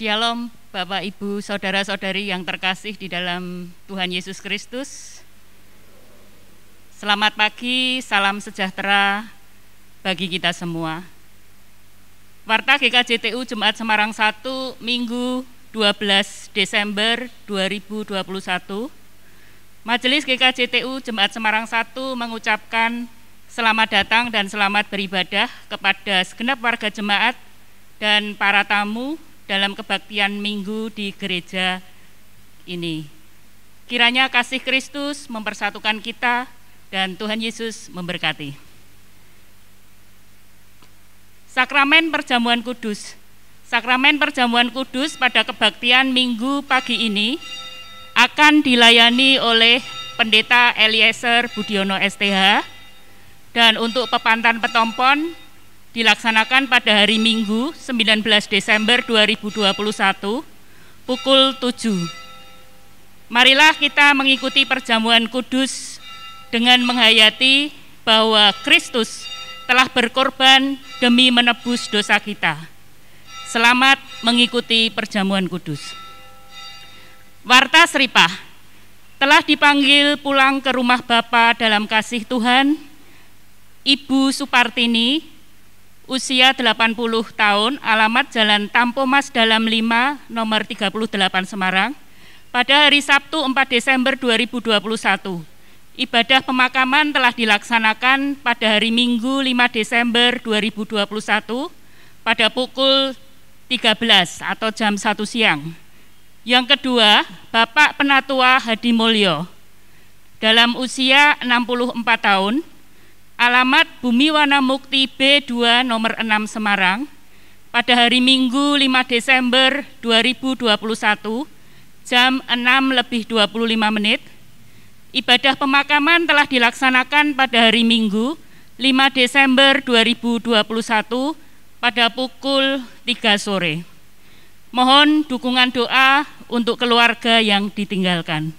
Shalom Bapak Ibu Saudara-saudari yang terkasih di dalam Tuhan Yesus Kristus. Selamat pagi, salam sejahtera bagi kita semua. Warta GKJTU Jemaat Semarang 1 Minggu 12 Desember 2021. Majelis GKJTU Jemaat Semarang 1 mengucapkan selamat datang dan selamat beribadah kepada segenap warga jemaat dan para tamu dalam kebaktian minggu di gereja ini. Kiranya kasih Kristus mempersatukan kita dan Tuhan Yesus memberkati. Sakramen Perjamuan Kudus. Sakramen Perjamuan Kudus pada kebaktian minggu pagi ini akan dilayani oleh Pendeta Eliezer Budiono STH, dan untuk pepantan petompon dilaksanakan pada hari Minggu 19 Desember 2021 pukul 7. Marilah kita mengikuti perjamuan kudus dengan menghayati bahwa Kristus telah berkorban demi menebus dosa kita. Selamat mengikuti perjamuan kudus. Warta Seripah telah dipanggil pulang ke rumah Bapa dalam kasih Tuhan Ibu Supartini, usia 80 tahun, alamat Jalan Tampomas Dalam 5, nomor 38 Semarang, pada hari Sabtu 4 Desember 2021. Ibadah pemakaman telah dilaksanakan pada hari Minggu 5 Desember 2021 pada pukul 13 atau jam 1 siang. Yang kedua, Bapak Penatua Hadi Mulyo, dalam usia 64 tahun, alamat Bumi Wana Mukti B2 nomor 6 Semarang, pada hari Minggu 5 Desember 2021 jam 6:25. Ibadah pemakaman telah dilaksanakan pada hari Minggu 5 Desember 2021 pada pukul 3 sore. Mohon dukungan doa untuk keluarga yang ditinggalkan.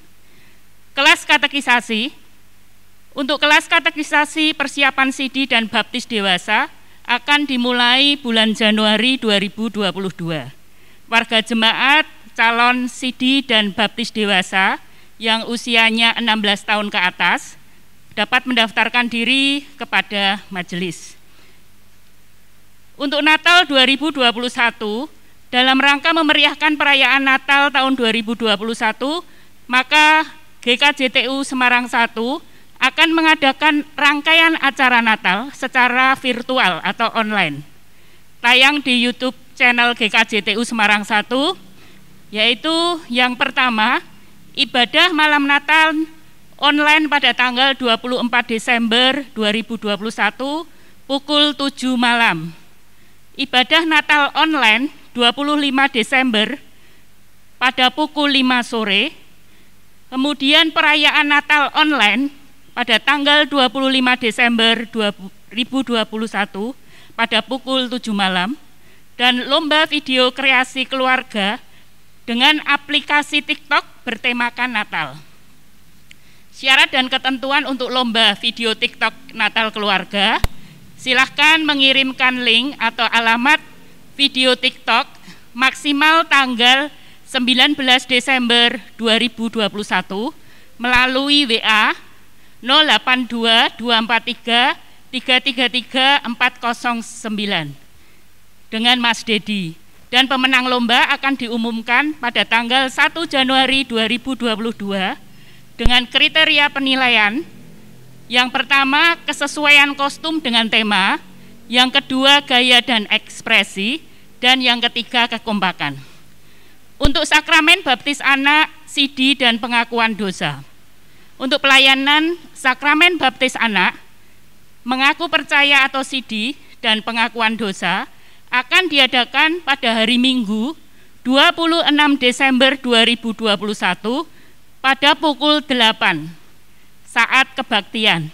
Kelas katekisasi. Untuk kelas katekisasi persiapan sidi dan baptis dewasa akan dimulai bulan Januari 2022. Warga jemaat calon sidi dan baptis dewasa yang usianya 16 tahun ke atas dapat mendaftarkan diri kepada majelis. Untuk Natal 2021, dalam rangka memeriahkan perayaan Natal tahun 2021, maka GKJTU Semarang 1 akan mengadakan rangkaian acara Natal secara virtual atau online. Tayang di YouTube channel GKJTU Semarang 1, yaitu yang pertama, ibadah malam Natal online pada tanggal 24 Desember 2021 pukul 7 malam. Ibadah Natal online 25 Desember pada pukul 5 sore. Kemudian perayaan Natal online pada tanggal 25 Desember 2021 pada pukul 7 malam, dan lomba video kreasi keluarga dengan aplikasi TikTok bertemakan Natal. Syarat dan ketentuan untuk lomba video TikTok Natal keluarga, silahkan mengirimkan link atau alamat video TikTok maksimal tanggal 19 Desember 2021 melalui WA 08243333409 dengan Mas Dedi, dan pemenang lomba akan diumumkan pada tanggal 1 Januari 2022 dengan kriteria penilaian. Yang pertama, kesesuaian kostum dengan tema, yang kedua, gaya dan ekspresi, dan yang ketiga, kekompakan. Untuk sakramen baptis anak, sidi, dan pengakuan dosa. Untuk pelayanan sakramen baptis anak, mengaku percaya atau sidi, dan pengakuan dosa akan diadakan pada hari Minggu 26 Desember 2021 pada pukul 8 saat kebaktian.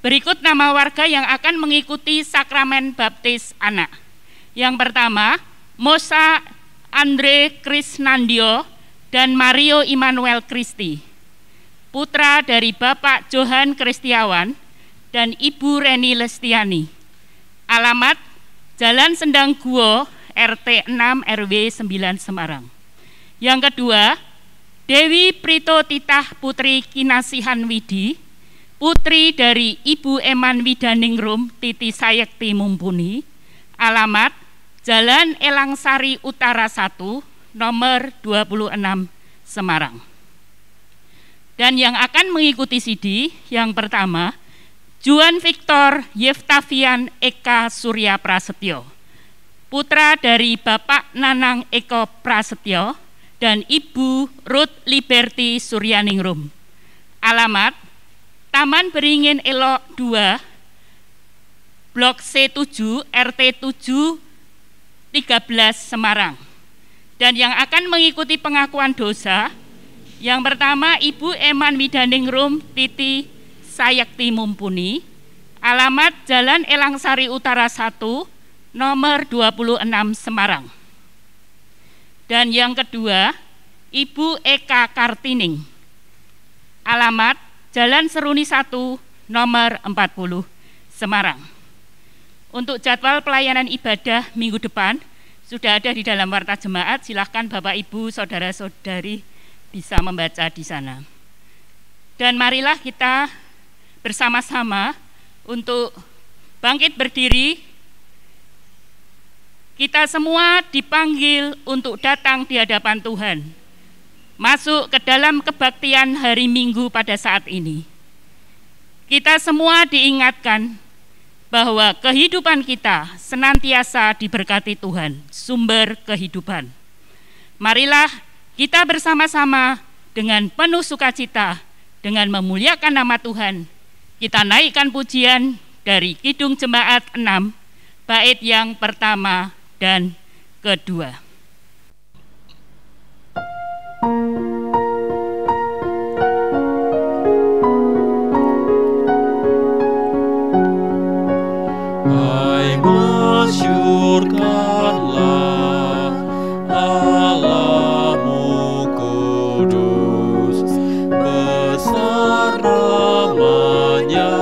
Berikut nama warga yang akan mengikuti sakramen baptis anak. Yang pertama, Mosa Andre Krisnandio dan Mario Immanuel Kristi, putra dari Bapak Johan Kristiawan dan Ibu Reni Lestiani. Alamat Jalan Sendang Guo, RT 6 RW 9 Semarang. Yang kedua, Dewi Prito Titah Putri Kinasihan Widi, putri dari Ibu Eman Widaningrum Titi Sayekti Mumpuni, alamat Jalan Elangsari Utara 1, nomor 26 Semarang. Dan yang akan mengikuti CD yang pertama, Juan Victor Yeftavian Eka Surya Prasetyo, putra dari Bapak Nanang Eko Prasetyo dan Ibu Ruth Liberty Suryaningrum. Alamat Taman Beringin Elok 2, Blok C7, RT 7, 13 Semarang. Dan yang akan mengikuti pengakuan dosa, yang pertama Ibu Eman Widaningrum Titi Sayekti Mumpuni, alamat Jalan Elangsari Utara 1, nomor 26 Semarang. Dan yang kedua, Ibu Eka Kartining, alamat Jalan Seruni 1, nomor 40 Semarang. Untuk jadwal pelayanan ibadah minggu depan sudah ada di dalam warta jemaat, silahkan Bapak Ibu saudara-saudari bisa membaca di sana. Dan marilah kita bersama-sama untuk bangkit berdiri. Kita semua dipanggil untuk datang di hadapan Tuhan, masuk ke dalam kebaktian hari Minggu pada saat ini. Kita semua diingatkan bahwa kehidupan kita senantiasa diberkati Tuhan, sumber kehidupan. Marilah kita bersama-sama dengan penuh sukacita, dengan memuliakan nama Tuhan, kita naikkan pujian dari Kidung Jemaat 6, bait yang pertama dan kedua. Masyurkanlah Allahmu kudus, besar namanya,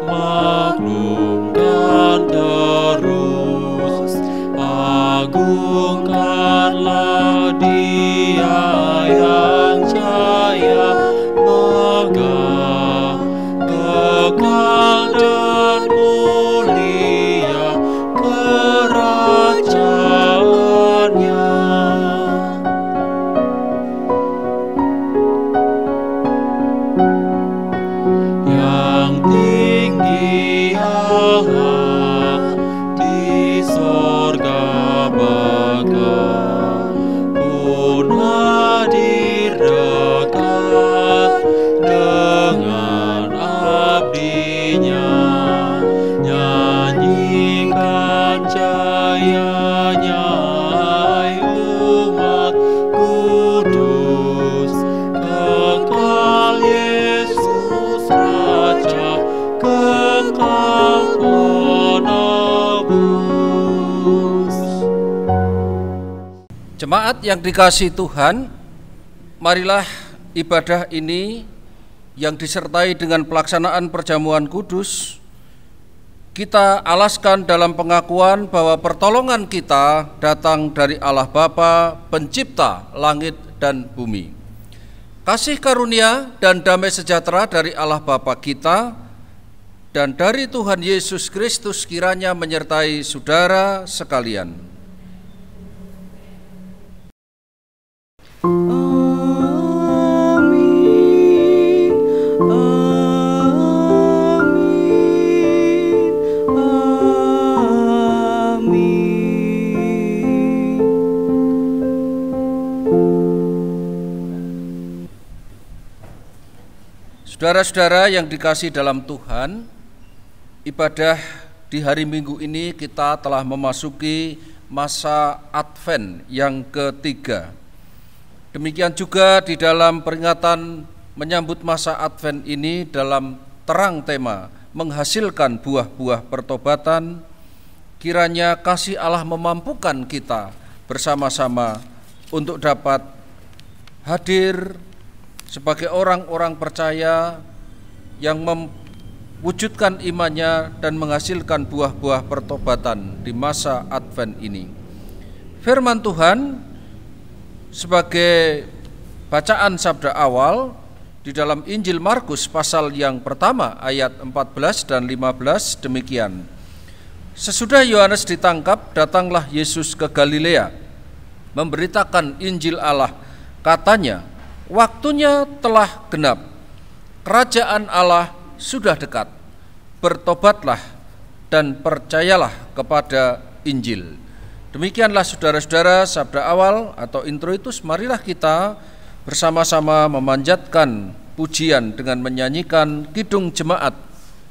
maklumkan terus, agungkanlah Dia yang jaya, megah, kekal dan mulia kerajaannya. Yang tinggi Allah di sorga Bapa, pun hadir dekat dengan abdinya, nyanyikan jayanya hai umat kudus, kekal Yesus Raja, kekal penebus. Jemaat yang dikasihi Tuhan, marilah ibadah ini yang disertai dengan pelaksanaan perjamuan kudus kita alaskan dalam pengakuan bahwa pertolongan kita datang dari Allah Bapa, pencipta langit dan bumi. Kasih karunia dan damai sejahtera dari Allah Bapa kita dan dari Tuhan Yesus Kristus kiranya menyertai saudara sekalian. Saudara-saudara yang dikasihi dalam Tuhan, ibadah di hari Minggu ini kita telah memasuki masa Advent yang ketiga. Demikian juga di dalam peringatan menyambut masa Advent ini dalam terang tema menghasilkan buah-buah pertobatan, kiranya kasih Allah memampukan kita bersama-sama untuk dapat hadir sebagai orang-orang percaya yang wujudkan imannya dan menghasilkan buah-buah pertobatan di masa Advent ini. Firman Tuhan sebagai bacaan sabda awal di dalam Injil Markus pasal yang pertama ayat 14 dan 15 demikian. Sesudah Yohanes ditangkap, datanglah Yesus ke Galilea, memberitakan Injil Allah. Katanya, waktunya telah genap, kerajaan Allah sudah dekat, bertobatlah dan percayalah kepada Injil. Demikianlah saudara-saudara sabda awal atau introitus. Marilah kita bersama-sama memanjatkan pujian dengan menyanyikan Kidung Jemaat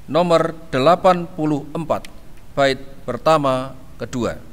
nomor 84, bait pertama kedua.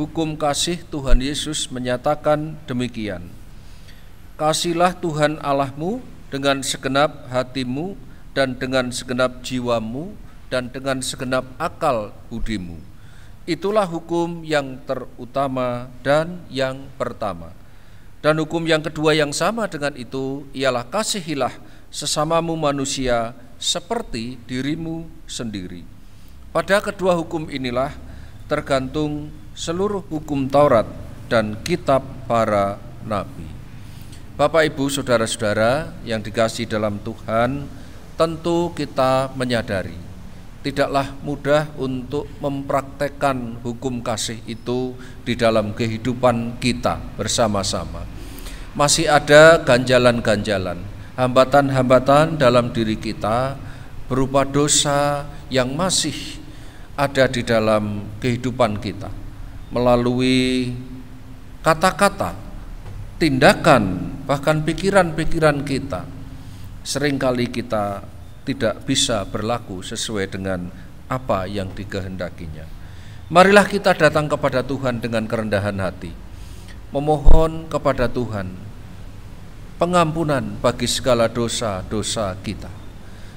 Hukum kasih Tuhan Yesus menyatakan demikian. Kasihilah Tuhan Allahmu dengan segenap hatimu dan dengan segenap jiwamu dan dengan segenap akal budimu. Itulah hukum yang terutama dan yang pertama. Dan hukum yang kedua yang sama dengan itu ialah kasihilah sesamamu manusia seperti dirimu sendiri. Pada kedua hukum inilah tergantung seluruh hukum Taurat dan kitab para nabi. Bapak, Ibu, saudara-saudara yang dikasihi dalam Tuhan, tentu kita menyadari tidaklah mudah untuk mempraktekkan hukum kasih itu di dalam kehidupan kita bersama-sama. Masih ada ganjalan-ganjalan, hambatan-hambatan dalam diri kita berupa dosa yang masih ada di dalam kehidupan kita. Melalui kata-kata, tindakan, bahkan pikiran-pikiran kita, seringkali kita tidak bisa berlaku sesuai dengan apa yang dikehendakinya. Marilah kita datang kepada Tuhan dengan kerendahan hati, memohon kepada Tuhan pengampunan bagi segala dosa-dosa kita.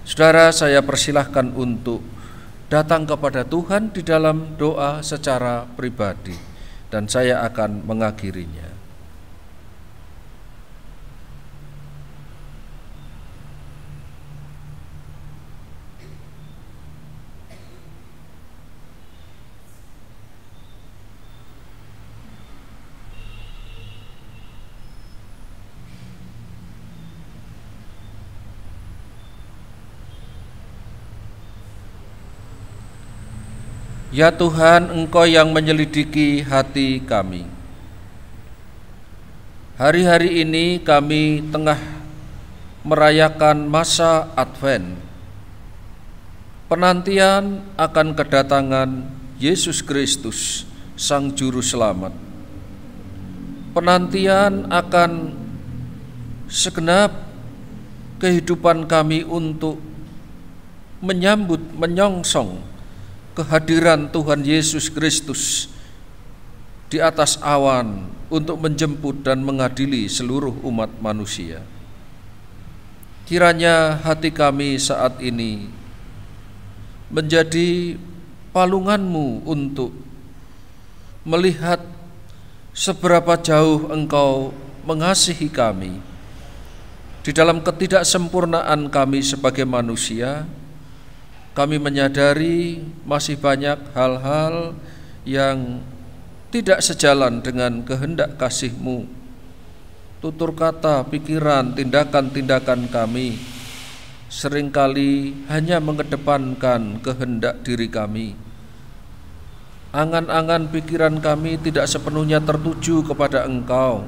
Saudara, saya persilahkan untuk datang kepada Tuhan di dalam doa secara pribadi, dan saya akan mengakhirinya. Ya Tuhan, Engkau yang menyelidiki hati kami. Hari-hari ini kami tengah merayakan masa Advent, penantian akan kedatangan Yesus Kristus, Sang Juru Selamat. Penantian akan segenap kehidupan kami untuk menyambut, menyongsong kehadiran Tuhan Yesus Kristus di atas awan untuk menjemput dan mengadili seluruh umat manusia. Kiranya hati kami saat ini menjadi palungan-Mu untuk melihat seberapa jauh Engkau mengasihi kami di dalam ketidaksempurnaan kami sebagai manusia. Kami menyadari masih banyak hal-hal yang tidak sejalan dengan kehendak kasih-Mu. Tutur kata, pikiran, tindakan-tindakan kami seringkali hanya mengedepankan kehendak diri kami. Angan-angan pikiran kami tidak sepenuhnya tertuju kepada Engkau.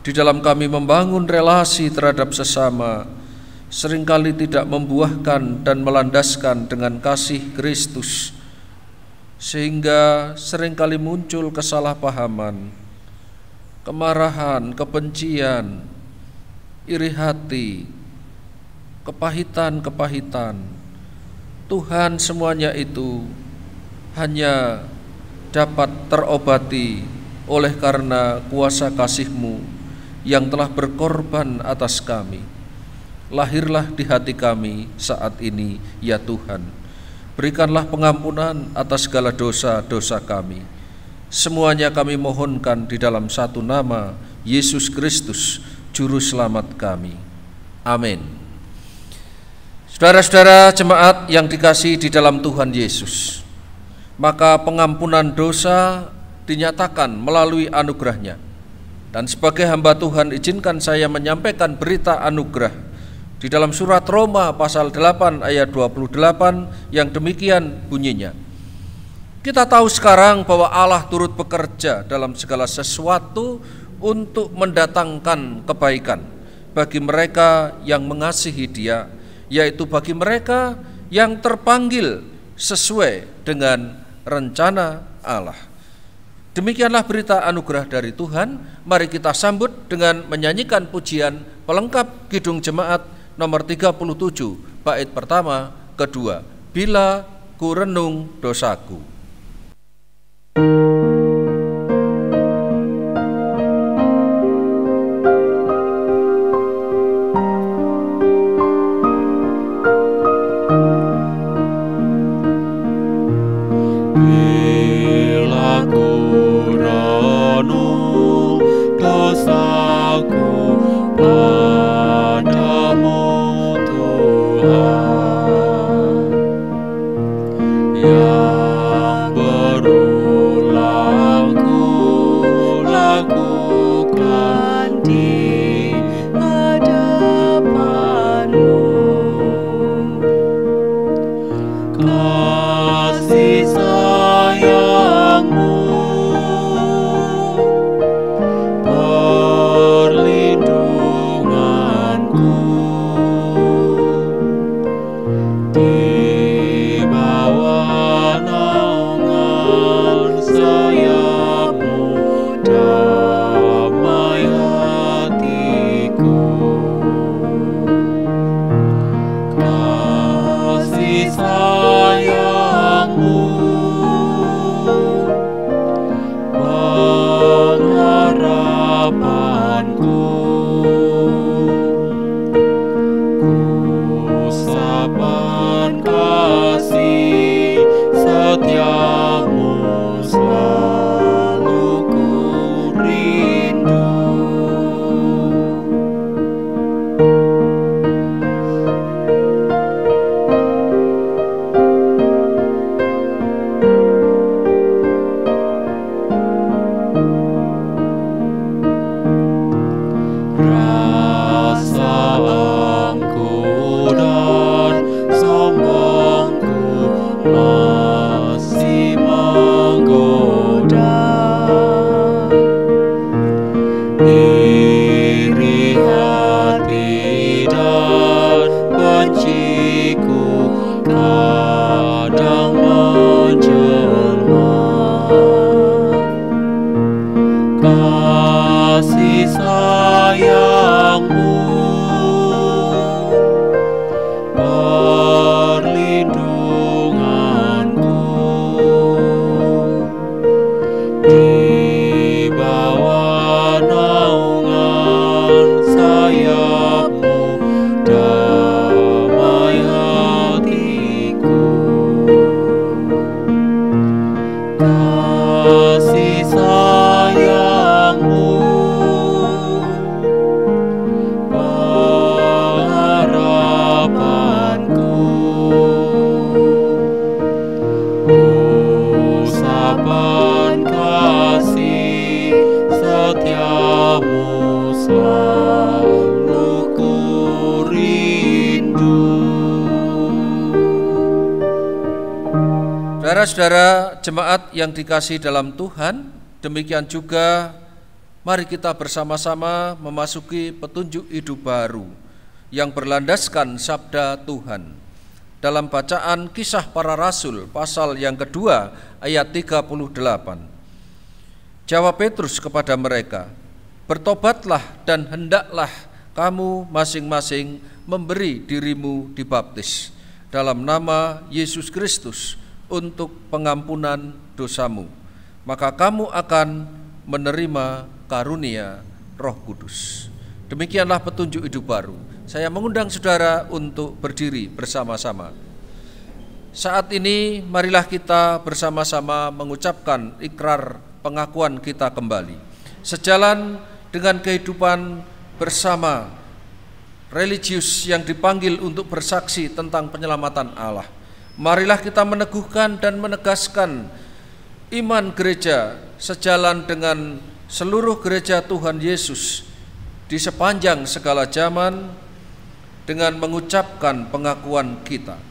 Di dalam kami membangun relasi terhadap sesama, seringkali tidak membuahkan dan melandaskan dengan kasih Kristus, sehingga seringkali muncul kesalahpahaman, kemarahan, kebencian, iri hati, kepahitan. Tuhan, semuanya itu hanya dapat terobati oleh karena kuasa kasih-Mu yang telah berkorban atas kami. Lahirlah di hati kami saat ini, ya Tuhan. Berikanlah pengampunan atas segala dosa-dosa kami. Semuanya kami mohonkan di dalam satu nama, Yesus Kristus, Juru Selamat kami. Amin. Saudara-saudara jemaat yang dikasihi di dalam Tuhan Yesus, maka pengampunan dosa dinyatakan melalui anugerah-Nya. Dan sebagai hamba Tuhan, izinkan saya menyampaikan berita anugerah di dalam surat Roma pasal 8 ayat 28 yang demikian bunyinya. Kita tahu sekarang bahwa Allah turut bekerja dalam segala sesuatu untuk mendatangkan kebaikan bagi mereka yang mengasihi Dia, yaitu bagi mereka yang terpanggil sesuai dengan rencana Allah. Demikianlah berita anugerah dari Tuhan. Mari kita sambut dengan menyanyikan pujian pelengkap Kidung Jemaat nomor 37, bait pertama, kedua, Bila ku renung dosaku. Bila ku renung dosaku padamu Tuhan, yang berulang ku lakukan di hadapan-Mu. Kasih sayang-Mu, perlindunganku, di bawah menjelma. Kasih sayangmu perlindunganku, di bawah naungan sayapmu damai hatiku. Kasih sayangmu pengharapanku, usapan kasih setiamu selalu ku rindu. Saudara-saudara jemaat yang dikasihi dalam Tuhan, demikian juga mari kita bersama-sama memasuki petunjuk hidup baru yang berlandaskan sabda Tuhan. Dalam bacaan Kisah Para Rasul pasal yang kedua ayat 38. Jawab Petrus kepada mereka, "Bertobatlah dan hendaklah kamu masing-masing memberi dirimu dibaptis dalam nama Yesus Kristus untuk pengampunan dosamu, maka kamu akan menerima karunia Roh Kudus." Demikianlah petunjuk hidup baru. Saya mengundang saudara untuk berdiri bersama-sama. Saat ini marilah kita bersama-sama mengucapkan ikrar pengakuan kita kembali, sejalan dengan kehidupan bersama religius yang dipanggil untuk bersaksi tentang penyelamatan Allah. Marilah kita meneguhkan dan menegaskan iman gereja sejalan dengan seluruh gereja Tuhan Yesus di sepanjang segala zaman dengan mengucapkan pengakuan kita.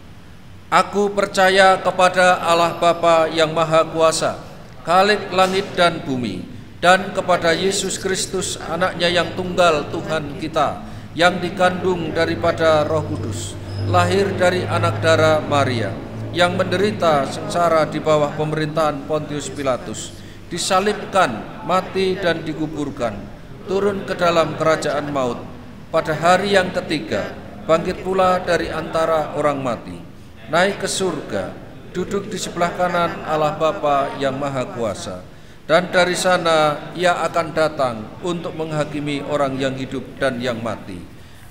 Aku percaya kepada Allah Bapa yang Maha Kuasa, Khalik langit dan bumi, dan kepada Yesus Kristus anaknya yang tunggal Tuhan kita, yang dikandung daripada Roh Kudus, lahir dari anak darah Maria, yang menderita sengsara di bawah pemerintahan Pontius Pilatus, disalibkan, mati dan dikuburkan, turun ke dalam kerajaan maut, pada hari yang ketiga bangkit pula dari antara orang mati, naik ke surga, duduk di sebelah kanan Allah Bapa yang Maha Kuasa, dan dari sana ia akan datang untuk menghakimi orang yang hidup dan yang mati.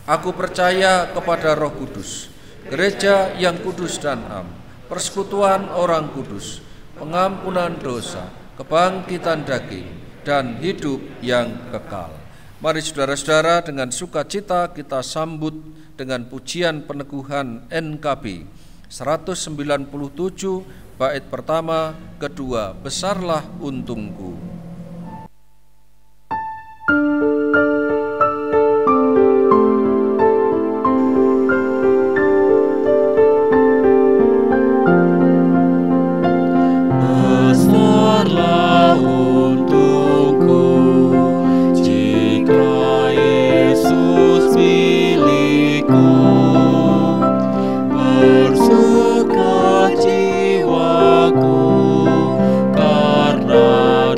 Aku percaya kepada Roh Kudus, gereja yang kudus dan am, persekutuan orang kudus, pengampunan dosa, kebangkitan daging, dan hidup yang kekal. Mari saudara-saudara dengan sukacita kita sambut dengan pujian peneguhan NKB 197 bait pertama, kedua, besarlah untungku. Besarlah untungku jika Yesus milikku, bersuka jiwaku karena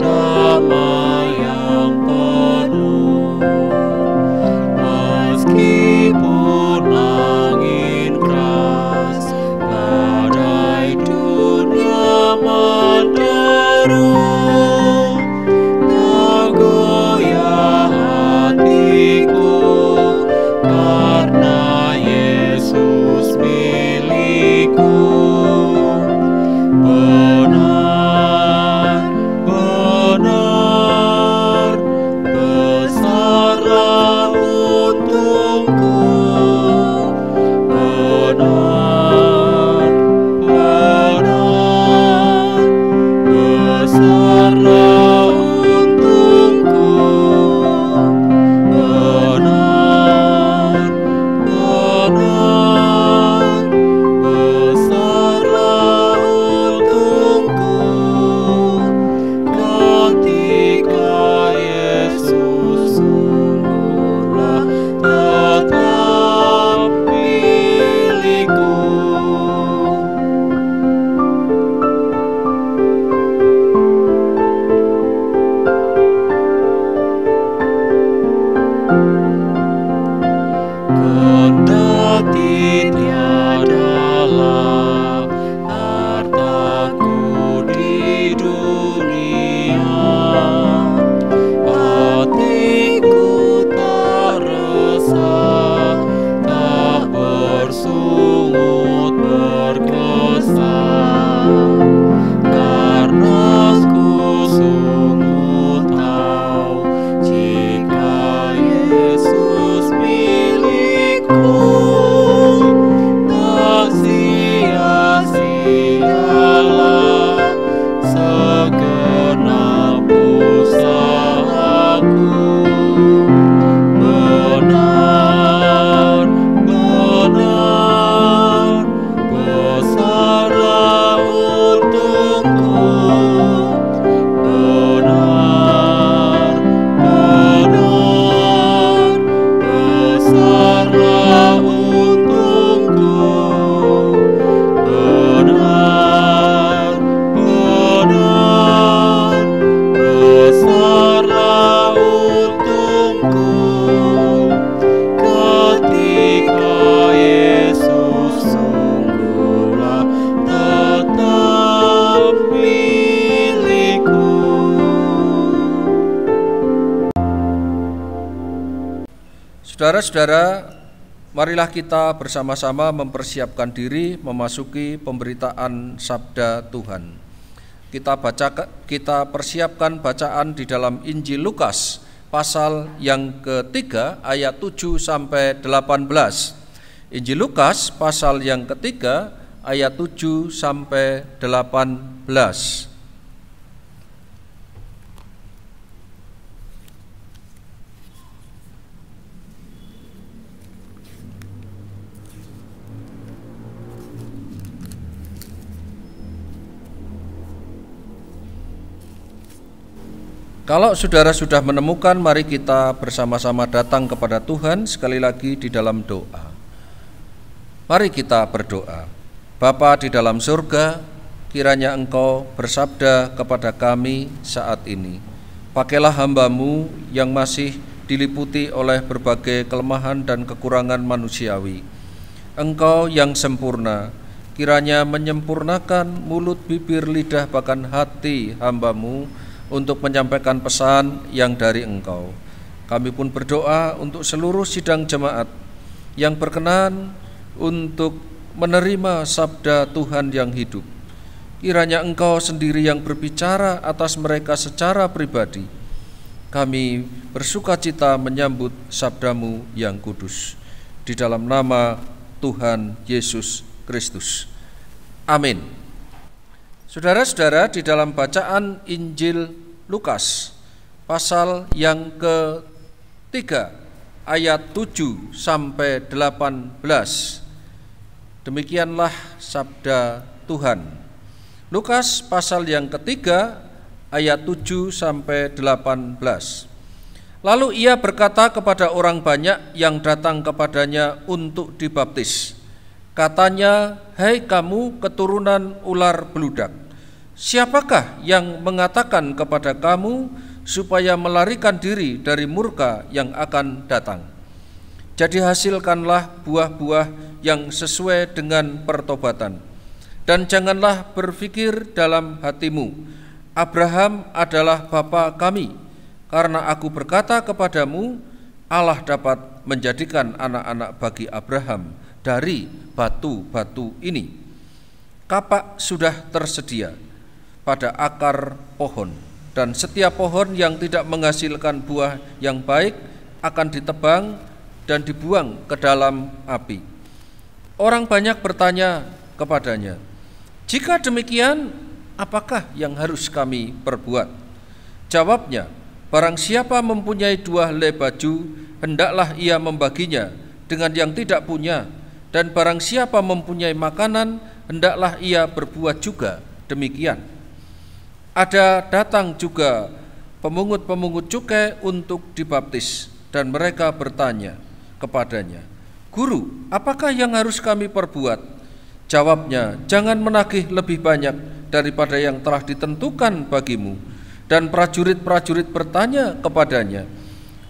Saudara-saudara, marilah kita bersama-sama mempersiapkan diri memasuki pemberitaan sabda Tuhan. Kita persiapkan bacaan di dalam Injil Lukas pasal yang ketiga ayat 7 sampai 18. Injil Lukas pasal yang ketiga ayat 7 sampai 18. Kalau saudara sudah menemukan, mari kita bersama-sama datang kepada Tuhan sekali lagi di dalam doa. Mari kita berdoa. Bapa di dalam surga, kiranya Engkau bersabda kepada kami saat ini. Pakailah hamba-Mu yang masih diliputi oleh berbagai kelemahan dan kekurangan manusiawi. Engkau yang sempurna, kiranya menyempurnakan mulut, bibir, lidah, bahkan hati hamba-Mu untuk menyampaikan pesan yang dari Engkau. Kami pun berdoa untuk seluruh sidang jemaat yang berkenan untuk menerima sabda Tuhan yang hidup. Kiranya Engkau sendiri yang berbicara atas mereka secara pribadi. Kami bersukacita menyambut sabda-Mu yang kudus. Di dalam nama Tuhan Yesus Kristus. Amin. Saudara-saudara, di dalam bacaan Injil Lukas pasal yang ketiga ayat 7 sampai 18. Demikianlah sabda Tuhan. Lukas pasal yang ketiga ayat 7 sampai 18. Lalu ia berkata kepada orang banyak yang datang kepadanya untuk dibaptis. Katanya, "Hai kamu keturunan ular beludak, siapakah yang mengatakan kepada kamu supaya melarikan diri dari murka yang akan datang? Jadi hasilkanlah buah-buah yang sesuai dengan pertobatan. Dan janganlah berpikir dalam hatimu, Abraham adalah bapa kami, karena aku berkata kepadamu, Allah dapat menjadikan anak-anak bagi Abraham dari batu-batu ini. Kapak sudah tersedia pada akar pohon, dan setiap pohon yang tidak menghasilkan buah yang baik akan ditebang dan dibuang ke dalam api." Orang banyak bertanya kepadanya, "Jika demikian, apakah yang harus kami perbuat?" Jawabnya, "Barang siapa mempunyai 2 helai baju, hendaklah ia membaginya dengan yang tidak punya, dan barang siapa mempunyai makanan, hendaklah ia berbuat juga demikian." Ada datang juga pemungut-pemungut cukai untuk dibaptis, dan mereka bertanya kepadanya, "Guru, apakah yang harus kami perbuat?" Jawabnya, "Jangan menagih lebih banyak daripada yang telah ditentukan bagimu." Dan prajurit-prajurit bertanya kepadanya,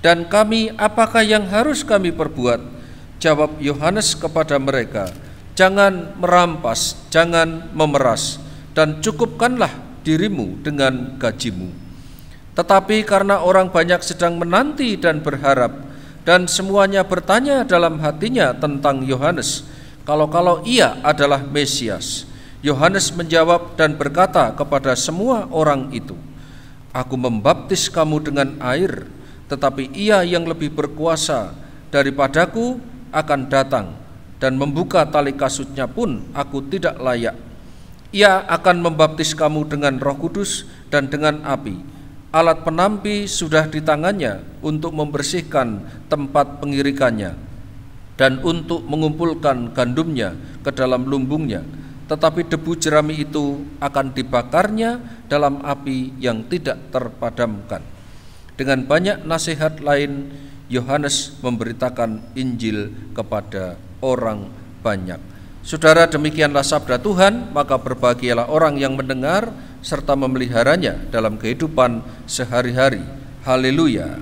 "Dan kami, apakah yang harus kami perbuat?" Jawab Yohanes kepada mereka, "Jangan merampas, jangan memeras, dan cukupkanlah dirimu dengan gajimu." Tetapi karena orang banyak sedang menanti dan berharap, dan semuanya bertanya dalam hatinya tentang Yohanes, kalau ia adalah Mesias, Yohanes menjawab dan berkata kepada semua orang itu, "Aku membaptis kamu dengan air, tetapi ia yang lebih berkuasa daripadaku akan datang, dan membuka tali kasutnya pun aku tidak layak. Ia akan membaptis kamu dengan Roh Kudus dan dengan api. Alat penampi sudah di tangannya untuk membersihkan tempat pengirikannya dan untuk mengumpulkan gandumnya ke dalam lumbungnya, tetapi debu jerami itu akan dibakarnya dalam api yang tidak terpadamkan." Dengan banyak nasihat lain, Yohanes memberitakan Injil kepada orang banyak. Saudara, demikianlah sabda Tuhan, maka berbahagialah orang yang mendengar serta memeliharanya dalam kehidupan sehari-hari. Haleluya.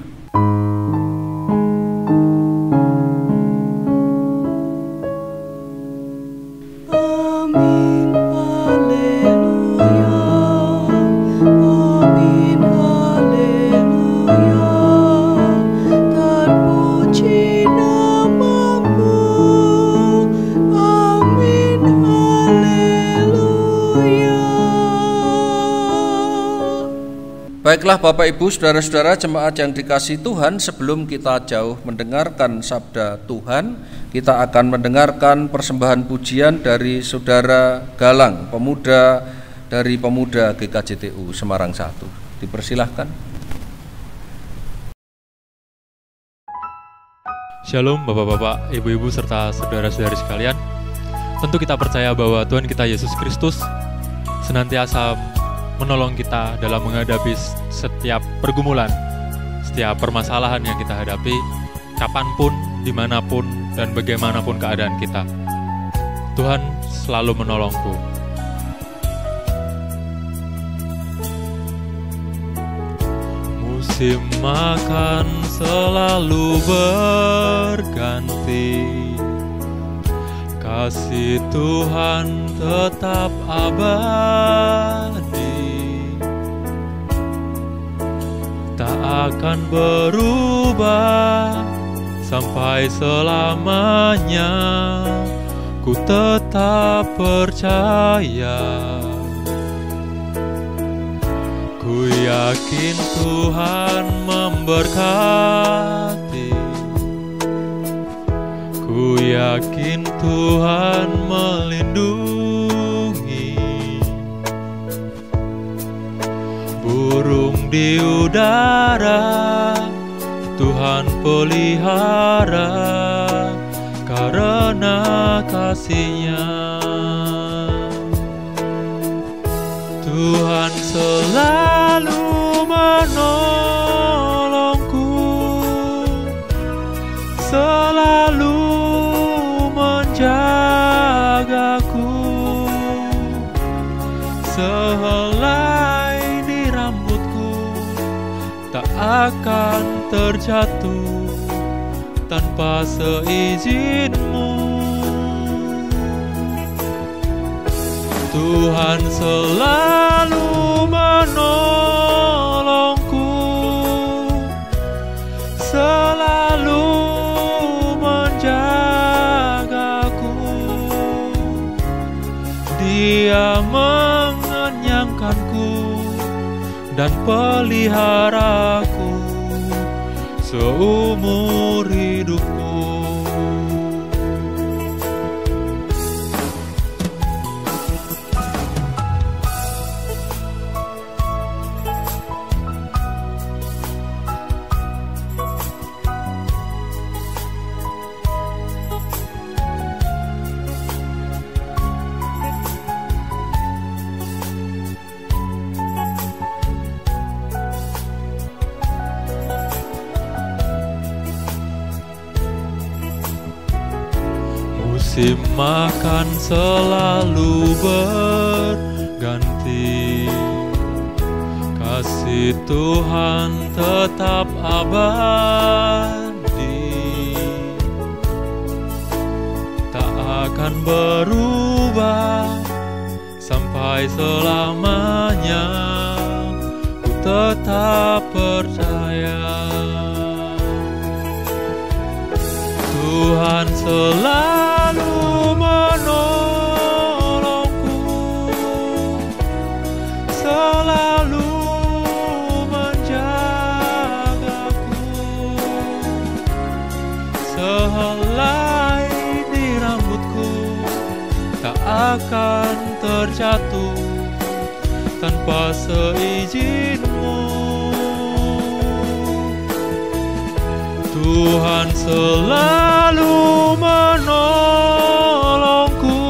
Terpuji Baiklah Bapak Ibu, Saudara-saudara jemaat yang dikasihi Tuhan, sebelum kita jauh mendengarkan sabda Tuhan, kita akan mendengarkan persembahan pujian dari Saudara Galang, pemuda dari Pemuda GKJTU Semarang 1. Dipersilahkan. Shalom Bapak-bapak, Ibu-ibu serta saudara-saudari sekalian. Tentu kita percaya bahwa Tuhan kita Yesus Kristus senantiasa menolong kita dalam menghadapi setiap pergumulan, setiap permasalahan yang kita hadapi, kapanpun, dimanapun, dan bagaimanapun keadaan kita. Tuhan selalu menolongku. Musim makan selalu berganti, kasih Tuhan tetap abadi, tak akan berubah sampai selamanya. Ku tetap percaya, ku yakin Tuhan memberkati, ku yakin Tuhan melindungi. Burung di udara Tuhan pelihara karena kasih-Nya. Tuhan selalu menolongku, selalu menjagaku, sehelai di rambutku tak akan terjatuh tanpa seizin-Mu. Tuhan selalu menolongku, selalu menjagaku. Dia mengenyangkanku dan peliharaku seumur hidupku. Musim makan selalu berganti, kasih Tuhan tetap abadi, tak akan berubah sampai selamanya. Ku tetap percaya, Tuhan selalu menolongku, selalu menjagaku, sehelai di rambutku tak akan terjatuh tanpa seizin-Mu. Tuhan selalu menolongku,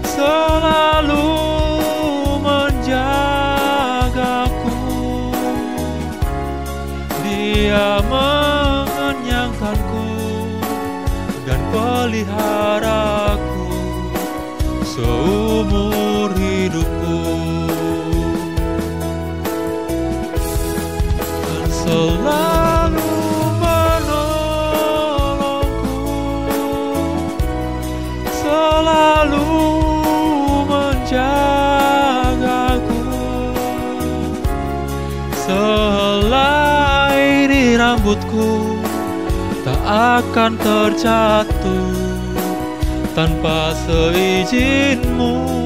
selalu menjagaku. Dia mengenyangkanku dan peliharaku seumur hidupku. Dan selalu menolongku, selalu menjagaku, sehelai di rambutku tak akan terjatuh tanpa seizin-Mu.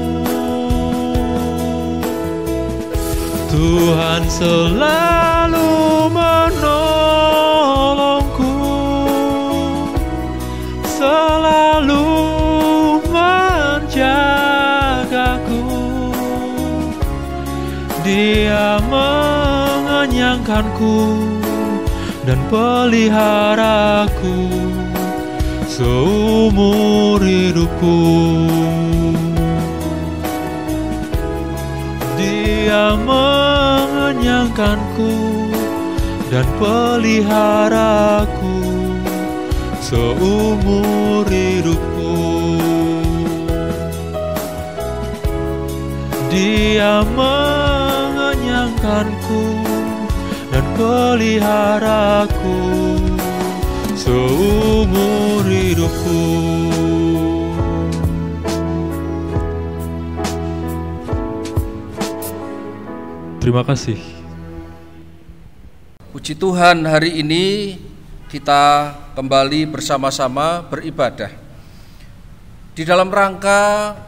Tuhan selalu menolongku, selalu menjagaku. Dia mengenyangkanku dan peliharaku seumur hidupku. Dia mengenyangkanku dan peliharaku seumur hidupku. Dia mengenyangkanku dan peliharaku seumur hidupku. Terima kasih. Puji Tuhan, hari ini kita kembali bersama-sama beribadah di dalam rangka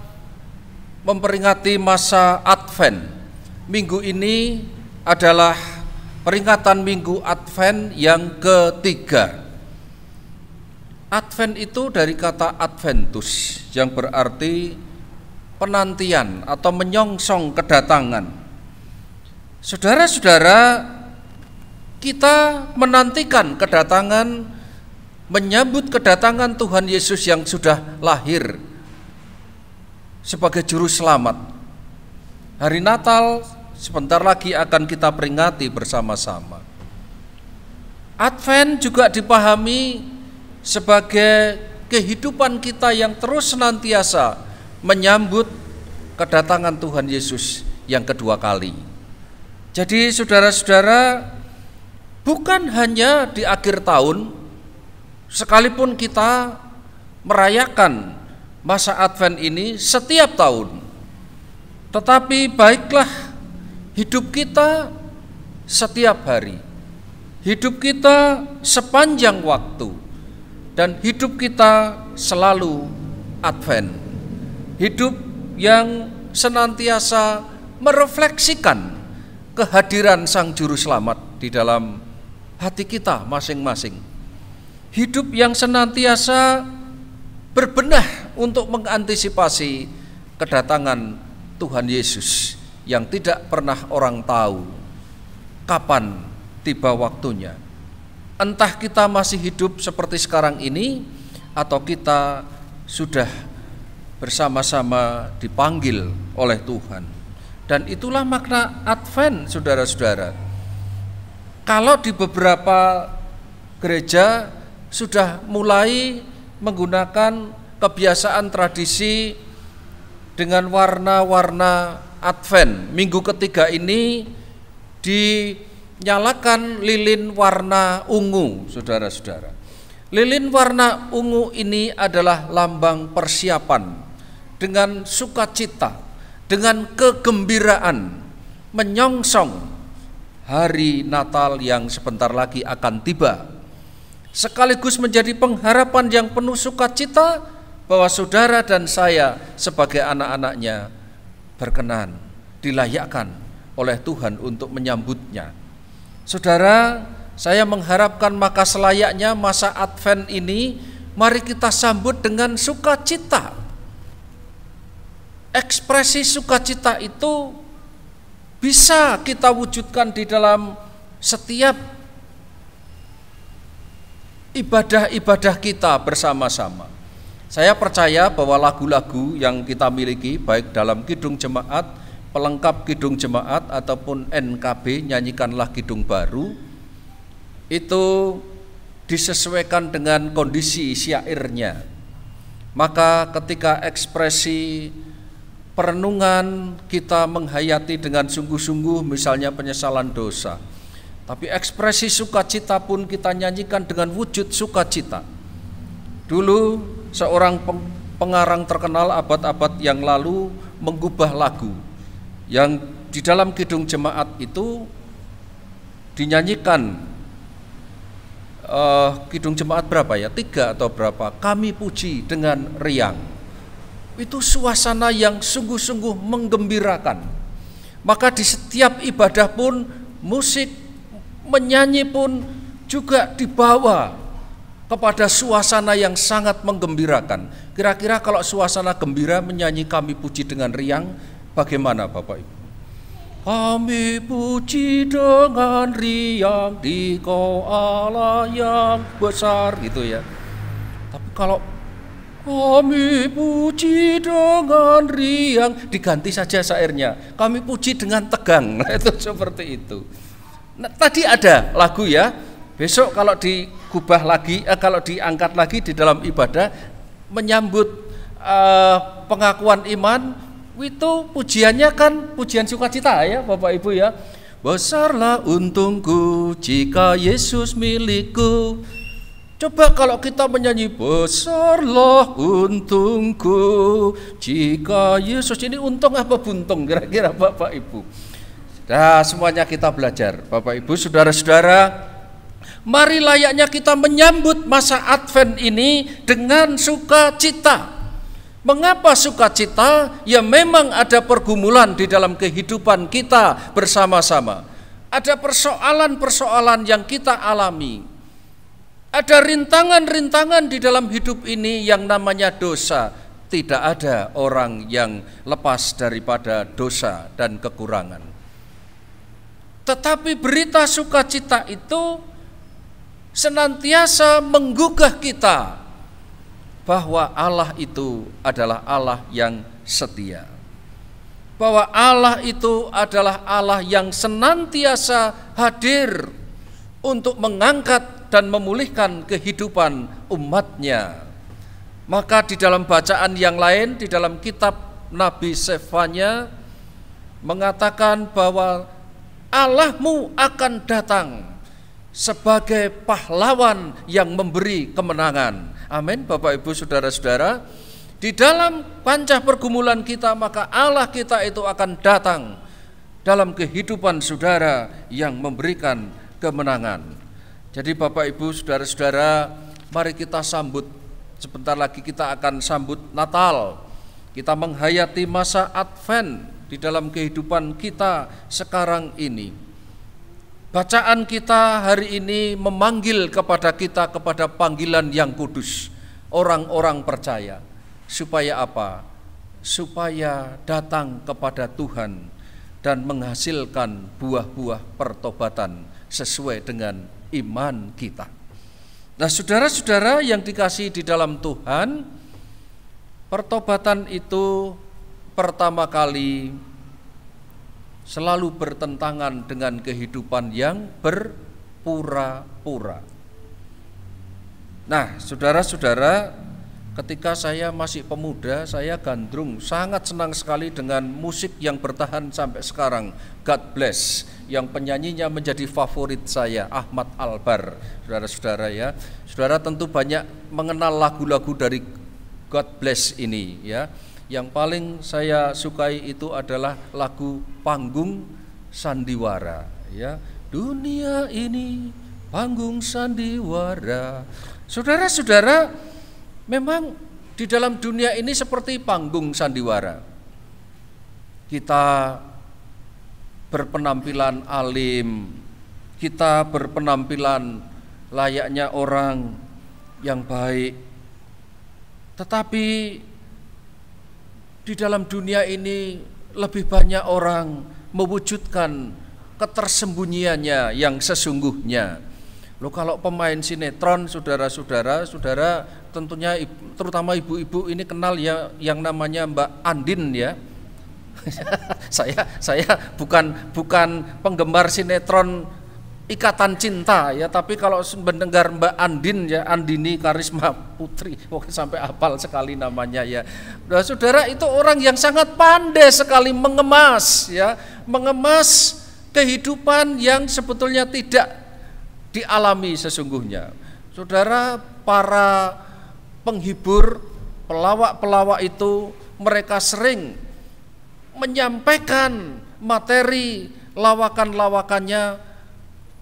memperingati masa Advent. Minggu ini adalah peringatan Minggu Advent yang ketiga. Advent itu dari kata Adventus yang berarti penantian atau menyongsong kedatangan. Saudara-saudara, kita menantikan kedatangan, menyambut kedatangan Tuhan Yesus yang sudah lahir sebagai juru selamat. Hari Natal sebentar lagi akan kita peringati bersama-sama. Advent juga dipahami sebagai kehidupan kita yang terus senantiasa menyambut kedatangan Tuhan Yesus yang kedua kali. Jadi saudara-saudara, bukan hanya di akhir tahun, sekalipun kita merayakan masa Advent ini setiap tahun, tetapi baiklah hidup kita setiap hari, hidup kita sepanjang waktu, dan hidup kita selalu Advent. Hidup yang senantiasa merefleksikan kehadiran Sang Juru Selamat di dalam hati kita masing-masing. Hidup yang senantiasa berbenah untuk mengantisipasi kedatangan Tuhan Yesus yang tidak pernah orang tahu kapan tiba waktunya. Entah kita masih hidup seperti sekarang ini atau kita sudah bersama-sama dipanggil oleh Tuhan. Dan itulah makna Advent, saudara-saudara. Kalau di beberapa gereja sudah mulai menggunakan kebiasaan tradisi dengan warna-warna Advent, minggu ketiga ini dinyalakan lilin warna ungu, saudara-saudara. Lilin warna ungu ini adalah lambang persiapan dengan sukacita, dengan kegembiraan menyongsong hari Natal yang sebentar lagi akan tiba, sekaligus menjadi pengharapan yang penuh sukacita bahwa saudara dan saya sebagai anak-anaknya berkenan, dilayakkan oleh Tuhan untuk menyambutnya. Saudara, saya mengharapkan maka selayaknya masa Advent ini mari kita sambut dengan sukacita. Ekspresi sukacita itu bisa kita wujudkan di dalam setiap ibadah-ibadah kita bersama-sama. Saya percaya bahwa lagu-lagu yang kita miliki baik dalam kidung jemaat, pelengkap kidung jemaat ataupun NKB, nyanyikanlah kidung baru, itu disesuaikan dengan kondisi syairnya. Maka ketika ekspresi perenungan kita menghayati dengan sungguh-sungguh misalnya penyesalan dosa, tapi ekspresi sukacita pun kita nyanyikan dengan wujud sukacita. Dulu seorang pengarang terkenal abad-abad yang lalu menggubah lagu yang di dalam kidung jemaat itu dinyanyikan kidung jemaat berapa ya? 3 atau berapa? Kami puji dengan riang. Itu suasana yang sungguh-sungguh menggembirakan, Maka di setiap ibadah pun musik, menyanyi pun juga dibawa kepada suasana yang sangat menggembirakan. Kira-kira kalau suasana gembira menyanyi Kami Puji dengan riang, bagaimana Bapak Ibu? Kami puji dengan riang di Kau Allah yang besar, gitu ya. Tapi kalau kami puji dengan riang, diganti saja syairnya, kami puji dengan tegang. Nah, itu seperti itu. Nah, tadi ada lagu ya. Besok kalau digubah lagi, kalau diangkat lagi di dalam ibadah menyambut pengakuan iman, itu pujiannya kan pujian sukacita ya Bapak Ibu ya. Besarlah untungku jika Yesus milikku. Coba kalau kita menyanyi besarlah untungku jika Yesus, ini untung apa buntung kira-kira Bapak Ibu? Nah, semuanya kita belajar Bapak Ibu, saudara-saudara. Mari layaknya kita menyambut masa Advent ini dengan sukacita. Mengapa sukacita? Ya memang ada pergumulan di dalam kehidupan kita bersama-sama. Ada persoalan-persoalan yang kita alami. Ada rintangan-rintangan di dalam hidup ini yang namanya dosa. Tidak ada orang yang lepas daripada dosa dan kekurangan. Tetapi berita sukacita itu senantiasa menggugah kita bahwa Allah itu adalah Allah yang setia. Bahwa Allah itu adalah Allah yang senantiasa hadir untuk mengangkat dan memulihkan kehidupan umatnya. Maka di dalam bacaan yang lain, di dalam kitab Nabi Sefanya mengatakan bahwa Allahmu akan datang sebagai pahlawan yang memberi kemenangan. Amin Bapak Ibu saudara-saudara. Di dalam pancah pergumulan kita, maka Allah kita itu akan datang dalam kehidupan saudara yang memberikan kemenangan. Jadi Bapak Ibu saudara-saudara, mari kita sambut, sebentar lagi kita akan sambut Natal. Kita menghayati masa Advent di dalam kehidupan kita sekarang ini. Bacaan kita hari ini memanggil kepada kita kepada panggilan yang kudus, orang-orang percaya. Supaya apa? Supaya datang kepada Tuhan dan menghasilkan buah-buah pertobatan sesuai dengan iman kita. Nah, saudara-saudara yang dikasihi di dalam Tuhan, pertobatan itu pertama kali selalu bertentangan dengan kehidupan yang berpura-pura. Nah, saudara-saudara, ketika saya masih pemuda, saya gandrung, sangat senang sekali dengan musik yang bertahan sampai sekarang, God Bless, yang penyanyinya menjadi favorit saya, Ahmad Albar. Saudara-saudara ya, saudara tentu banyak mengenal lagu-lagu dari God Bless ini ya. Yang paling saya sukai itu adalah lagu Panggung Sandiwara ya. Dunia ini panggung sandiwara. Saudara-saudara, memang di dalam dunia ini seperti panggung sandiwara. Kita berpenampilan alim, kita berpenampilan layaknya orang yang baik. Tetapi di dalam dunia ini lebih banyak orang mewujudkan ketersembunyiannya yang sesungguhnya. Loh, kalau pemain sinetron, saudara-saudara, saudara tentunya terutama ibu-ibu ini kenal ya yang namanya Mbak Andin ya. saya bukan penggemar sinetron Ikatan Cinta ya, tapi kalau mendengar Mbak Andin ya, Andini Karisma Putri, sampai hafal sekali namanya ya. Nah, saudara, itu orang yang sangat pandai sekali mengemas ya, mengemas kehidupan yang sebetulnya tidak dialami sesungguhnya. Saudara, para penghibur, pelawak-pelawak itu mereka sering menyampaikan materi lawakan-lawakannya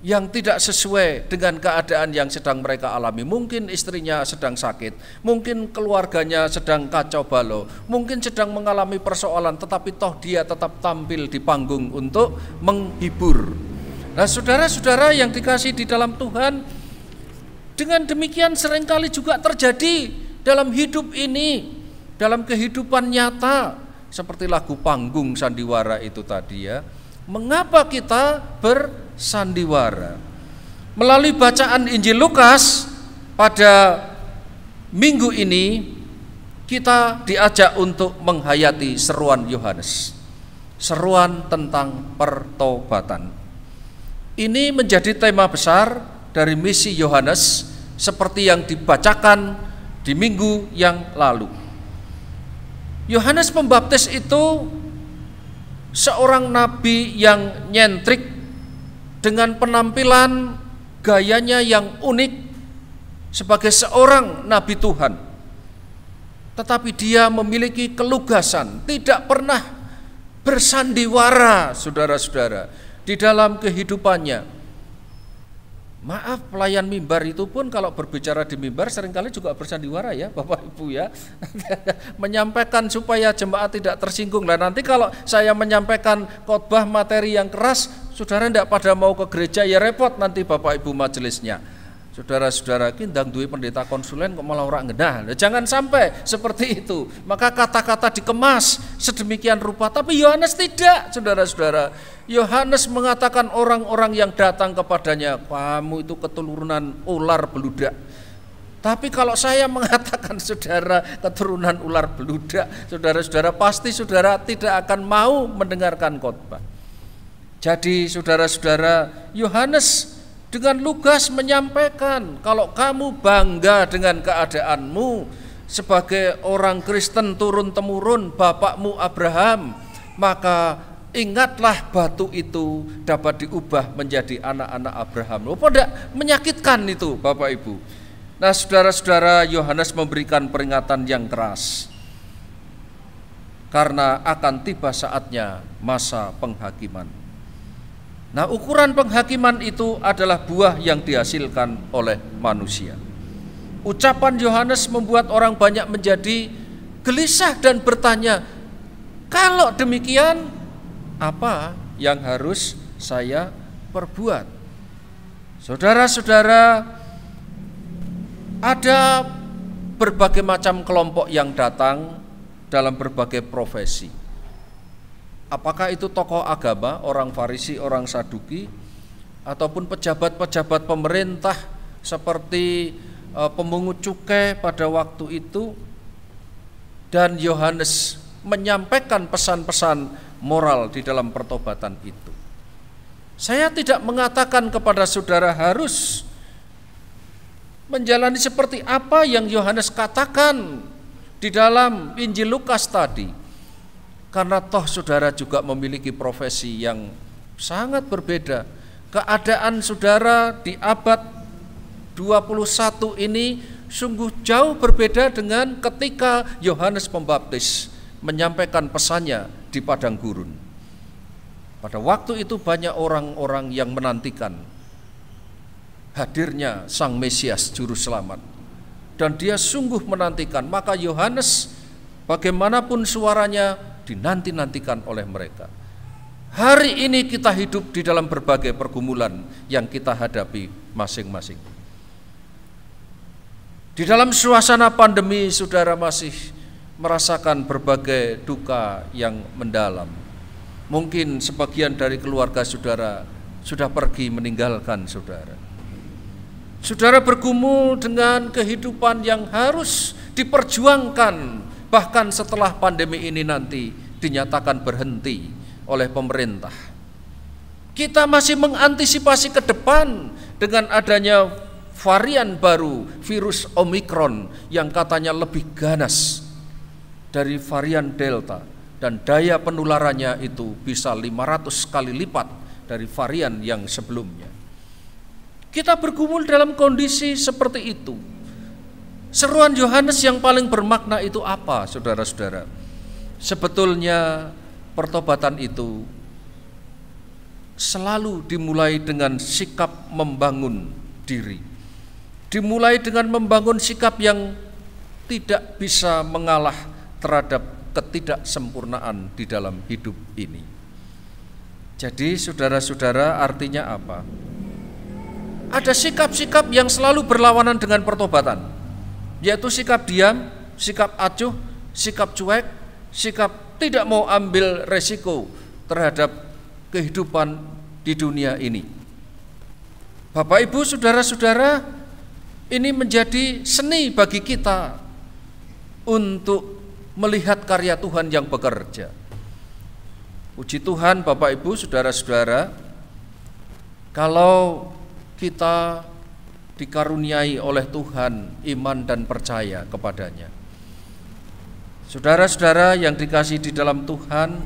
yang tidak sesuai dengan keadaan yang sedang mereka alami. Mungkin istrinya sedang sakit, mungkin keluarganya sedang kacau balau, mungkin sedang mengalami persoalan, tetapi toh dia tetap tampil di panggung untuk menghibur. Nah, saudara-saudara yang dikasihi di dalam Tuhan, dengan demikian seringkali juga terjadi dalam hidup ini, dalam kehidupan nyata, seperti lagu panggung sandiwara itu tadi ya. Mengapa kita bersandiwara? Melalui bacaan Injil Lukas pada minggu ini, kita diajak untuk menghayati seruan Yohanes, seruan tentang pertobatan. Ini menjadi tema besar dari misi Yohanes seperti yang dibacakan di minggu yang lalu. Yohanes Pembaptis itu seorang nabi yang nyentrik dengan penampilan gayanya yang unik sebagai seorang nabi Tuhan. Tetapi dia memiliki kelugasan, tidak pernah bersandiwara, saudara-saudara, di dalam kehidupannya. Maaf, pelayan mimbar itu pun kalau berbicara di mimbar seringkali juga bersandiwara ya Bapak Ibu ya. Menyampaikan supaya jemaat tidak tersinggung. Nah, nanti kalau saya menyampaikan khotbah materi yang keras, saudara tidak pada mau ke gereja, ya repot nanti Bapak Ibu majelisnya. Saudara-saudara, kindang duwe pendeta konsulen kok malah orang ngendah. Jangan sampai seperti itu. Maka kata-kata dikemas sedemikian rupa. Tapi Yohanes tidak, saudara-saudara. Yohanes mengatakan orang-orang yang datang kepadanya, kamu itu keturunan ular beludak. Tapi kalau saya mengatakan saudara keturunan ular beludak, saudara-saudara pasti saudara tidak akan mau mendengarkan khotbah. Jadi saudara-saudara, Yohanes dengan lugas menyampaikan, kalau kamu bangga dengan keadaanmu sebagai orang Kristen turun-temurun bapakmu Abraham, maka ingatlah batu itu dapat diubah menjadi anak-anak Abraham. Apa tidak menyakitkan itu Bapak Ibu? Nah, saudara-saudara, Yohanes memberikan peringatan yang keras karena akan tiba saatnya masa penghakiman. Nah, ukuran penghakiman itu adalah buah yang dihasilkan oleh manusia. Ucapan Yohanes membuat orang banyak menjadi gelisah dan bertanya, kalau demikian, apa yang harus saya perbuat? Saudara-saudara, ada berbagai macam kelompok yang datang dalam berbagai profesi. Apakah itu tokoh agama, orang Farisi, orang Saduki, ataupun pejabat-pejabat pemerintah seperti pemungut cukai pada waktu itu. Dan Yohanes menyampaikan pesan-pesan moral di dalam pertobatan itu. Saya tidak mengatakan kepada saudara harus menjalani seperti apa yang Yohanes katakan di dalam Injil Lukas tadi. Karena toh saudara juga memiliki profesi yang sangat berbeda. Keadaan saudara di abad 21 ini sungguh jauh berbeda dengan ketika Yohanes Pembaptis menyampaikan pesannya di padang gurun. Pada waktu itu banyak orang-orang yang menantikan hadirnya Sang Mesias Juru Selamat. Dan dia sungguh menantikan, maka Yohanes bagaimanapun suaranya dinanti-nantikan oleh mereka. Hari ini kita hidup di dalam berbagai pergumulan yang kita hadapi masing-masing. Di dalam suasana pandemi, saudara masih merasakan berbagai duka yang mendalam. Mungkin sebagian dari keluarga saudara sudah pergi meninggalkan saudara. Saudara bergumul dengan kehidupan yang harus diperjuangkan, bahkan setelah pandemi ini nanti dinyatakan berhenti oleh pemerintah. Kita masih mengantisipasi ke depan dengan adanya varian baru, virus Omikron yang katanya lebih ganas dari varian Delta, dan daya penularannya itu bisa 500 kali lipat dari varian yang sebelumnya. Kita bergumul dalam kondisi seperti itu. Seruan Yohanes yang paling bermakna itu apa, saudara-saudara? Sebetulnya pertobatan itu selalu dimulai dengan sikap membangun diri. Dimulai dengan membangun sikap yang tidak bisa mengalah terhadap ketidaksempurnaan di dalam hidup ini. Jadi saudara-saudara, artinya apa? Ada sikap-sikap yang selalu berlawanan dengan pertobatan, yaitu sikap diam, sikap acuh, sikap cuek, sikap tidak mau ambil resiko terhadap kehidupan di dunia ini. Bapak, Ibu, saudara-saudara, ini menjadi seni bagi kita untuk melihat karya Tuhan yang bekerja. Puji Tuhan, Bapak, Ibu, saudara-saudara, kalau kita dikaruniai oleh Tuhan iman dan percaya kepadanya. Saudara-saudara yang dikasihi di dalam Tuhan,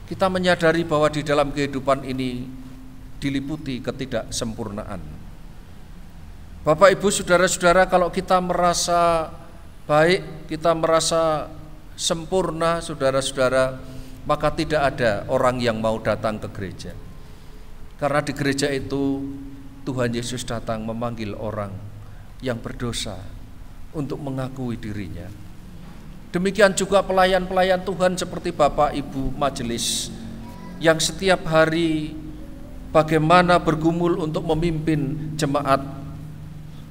kita menyadari bahwa di dalam kehidupan ini diliputi ketidaksempurnaan. Bapak, Ibu, saudara-saudara, kalau kita merasa baik, kita merasa sempurna, saudara-saudara, maka tidak ada orang yang mau datang ke gereja. Karena di gereja itu Tuhan Yesus datang memanggil orang yang berdosa untuk mengakui dirinya. Demikian juga pelayan-pelayan Tuhan seperti Bapak Ibu majelis yang setiap hari bagaimana bergumul untuk memimpin jemaat.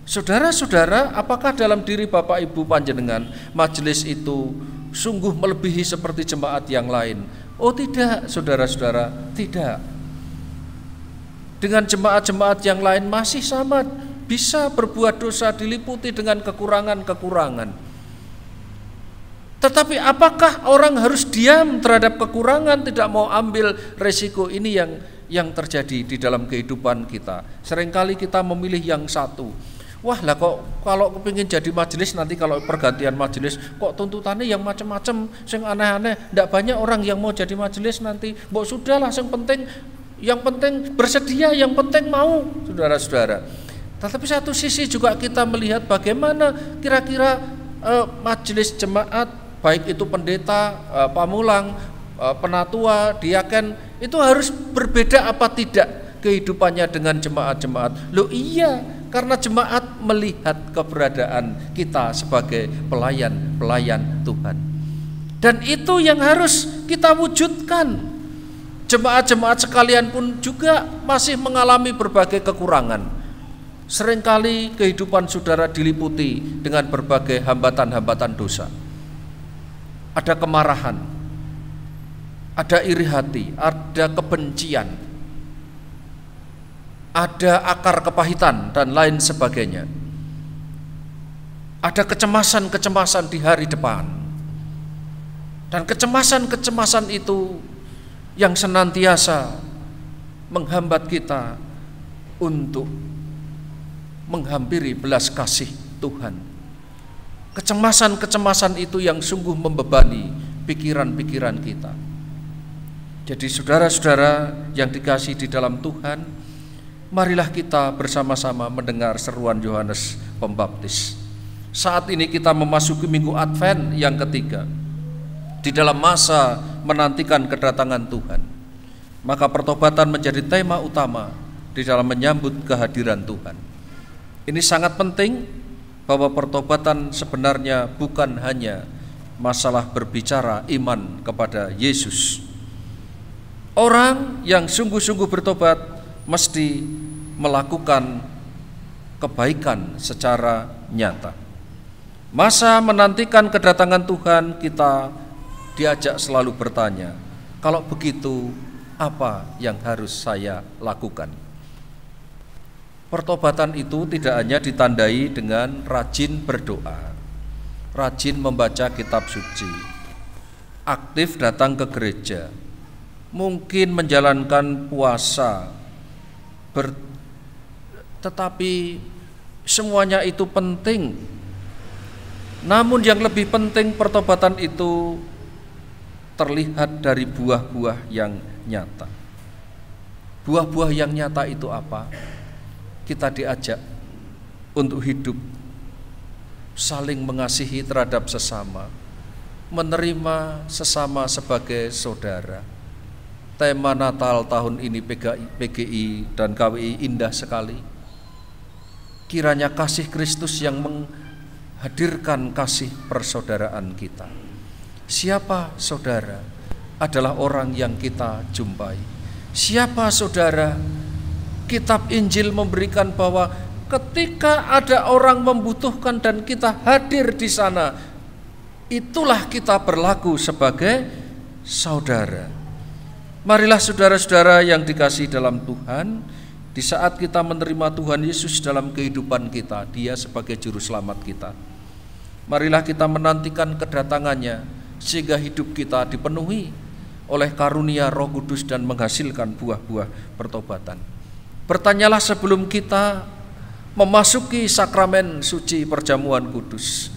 Saudara-saudara, apakah dalam diri Bapak Ibu panjenengan majelis itu sungguh melebihi seperti jemaat yang lain? Oh tidak, saudara-saudara, tidak. Dengan jemaat-jemaat yang lain masih sama, bisa berbuat dosa, diliputi dengan kekurangan-kekurangan. Tetapi apakah orang harus diam terhadap kekurangan, tidak mau ambil resiko? Ini yang terjadi di dalam kehidupan kita. Seringkali kita memilih yang satu. Wah lah, kok kalau kepingin jadi majelis, nanti kalau pergantian majelis kok tuntutannya yang macam-macam, yang aneh-aneh. Tidak banyak orang yang mau jadi majelis nanti. Mbok sudahlah, yang penting bersedia, yang penting mau, saudara-saudara. Tetapi satu sisi juga kita melihat bagaimana kira-kira majelis jemaat, baik itu pendeta, pamulang, penatua, diaken, itu harus berbeda apa tidak kehidupannya dengan jemaat-jemaat? Loh iya, karena jemaat melihat keberadaan kita sebagai pelayan-pelayan Tuhan. Dan itu yang harus kita wujudkan. Jemaat-jemaat sekalian pun juga masih mengalami berbagai kekurangan. Seringkali kehidupan saudara diliputi dengan berbagai hambatan-hambatan dosa. Ada kemarahan, ada iri hati, ada kebencian, ada akar kepahitan dan lain sebagainya. Ada kecemasan-kecemasan di hari depan. Dan kecemasan-kecemasan itu yang senantiasa menghambat kita untuk menghampiri belas kasih Tuhan. Kecemasan-kecemasan itu yang sungguh membebani pikiran-pikiran kita. Jadi saudara-saudara yang dikasihi di dalam Tuhan, marilah kita bersama-sama mendengar seruan Yohanes Pembaptis. Saat ini kita memasuki minggu Advent yang ketiga. Di dalam masa menantikan kedatangan Tuhan, maka pertobatan menjadi tema utama di dalam menyambut kehadiran Tuhan. Ini sangat penting bahwa pertobatan sebenarnya bukan hanya masalah berbicara iman kepada Yesus. Orang yang sungguh-sungguh bertobat mesti melakukan kebaikan secara nyata. Masa menantikan kedatangan Tuhan, kita diajak selalu bertanya, kalau begitu apa yang harus saya lakukan? Pertobatan itu tidak hanya ditandai dengan rajin berdoa, rajin membaca kitab suci, aktif datang ke gereja, mungkin menjalankan puasa, tetapi semuanya itu penting. Namun yang lebih penting, pertobatan itu terlihat dari buah-buah yang nyata. Buah-buah yang nyata itu apa? Kita diajak untuk hidup saling mengasihi terhadap sesama, menerima sesama sebagai saudara, Tema Natal tahun ini PGI dan KWI indah sekali. Kiranya kasih Kristus yang menghadirkan kasih persaudaraan kita. Siapa saudara? Adalah orang yang kita jumpai. Siapa saudara? Kitab Injil memberikan bahwa ketika ada orang membutuhkan dan kita hadir di sana, itulah kita berlaku sebagai saudara. Marilah saudara-saudara yang dikasihi dalam Tuhan, di saat kita menerima Tuhan Yesus dalam kehidupan kita, Dia sebagai juru selamat kita, marilah kita menantikan kedatangannya sehingga hidup kita dipenuhi oleh karunia Roh Kudus dan menghasilkan buah-buah pertobatan. Bertanyalah sebelum kita memasuki sakramen suci perjamuan kudus,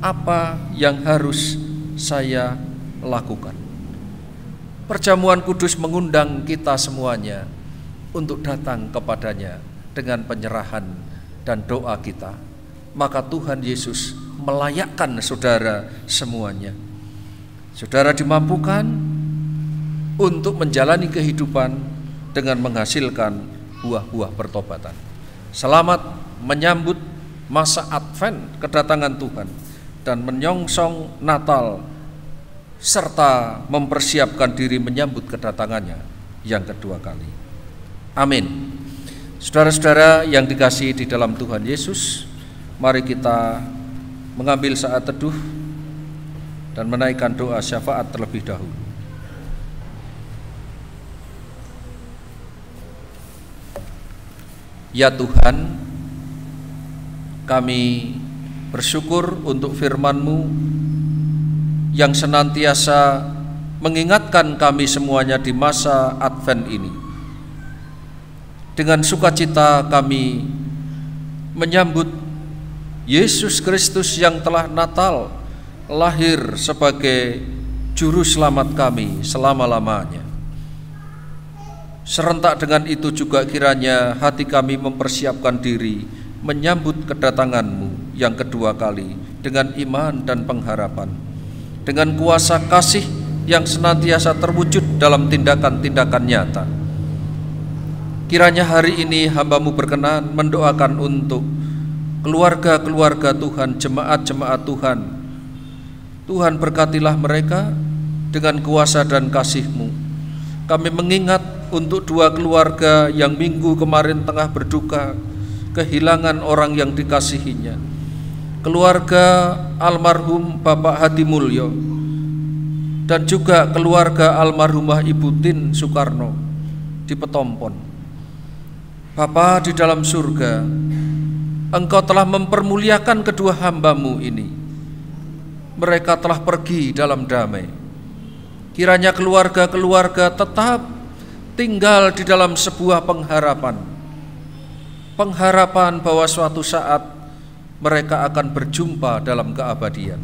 apa yang harus saya lakukan? Perjamuan kudus mengundang kita semuanya untuk datang kepadanya dengan penyerahan dan doa kita. Maka Tuhan Yesus melayakkan saudara semuanya. Saudara dimampukan untuk menjalani kehidupan dengan menghasilkan buah-buah pertobatan. Selamat menyambut masa Advent, kedatangan Tuhan, dan menyongsong Natal, serta mempersiapkan diri menyambut kedatangannya yang kedua kali. Amin. Saudara-saudara yang dikasihi di dalam Tuhan Yesus, mari kita mengambil saat teduh dan menaikkan doa syafaat terlebih dahulu. Ya Tuhan, kami bersyukur untuk firman-Mu yang senantiasa mengingatkan kami semuanya di masa Advent ini. Dengan sukacita kami menyambut Yesus Kristus yang telah Natal lahir sebagai juru selamat kami selama-lamanya. Serentak dengan itu juga kiranya hati kami mempersiapkan diri menyambut kedatangan-Mu yang kedua kali dengan iman dan pengharapan, dengan kuasa kasih yang senantiasa terwujud dalam tindakan-tindakan nyata. Kiranya hari ini hamba-Mu berkenan mendoakan untuk keluarga-keluarga Tuhan, jemaat-jemaat Tuhan. Tuhan berkatilah mereka dengan kuasa dan kasih-Mu. Kami mengingat untuk dua keluarga yang minggu kemarin tengah berduka, kehilangan orang yang dikasihinya. Keluarga almarhum Bapak Hadi Mulyo dan juga keluarga almarhumah Ibu Tin Soekarno di Petompon. Bapa di dalam surga, Engkau telah mempermuliakan kedua hamba-Mu ini. Mereka telah pergi dalam damai. Kiranya keluarga-keluarga tetap tinggal di dalam sebuah pengharapan. Pengharapan bahwa suatu saat mereka akan berjumpa dalam keabadian.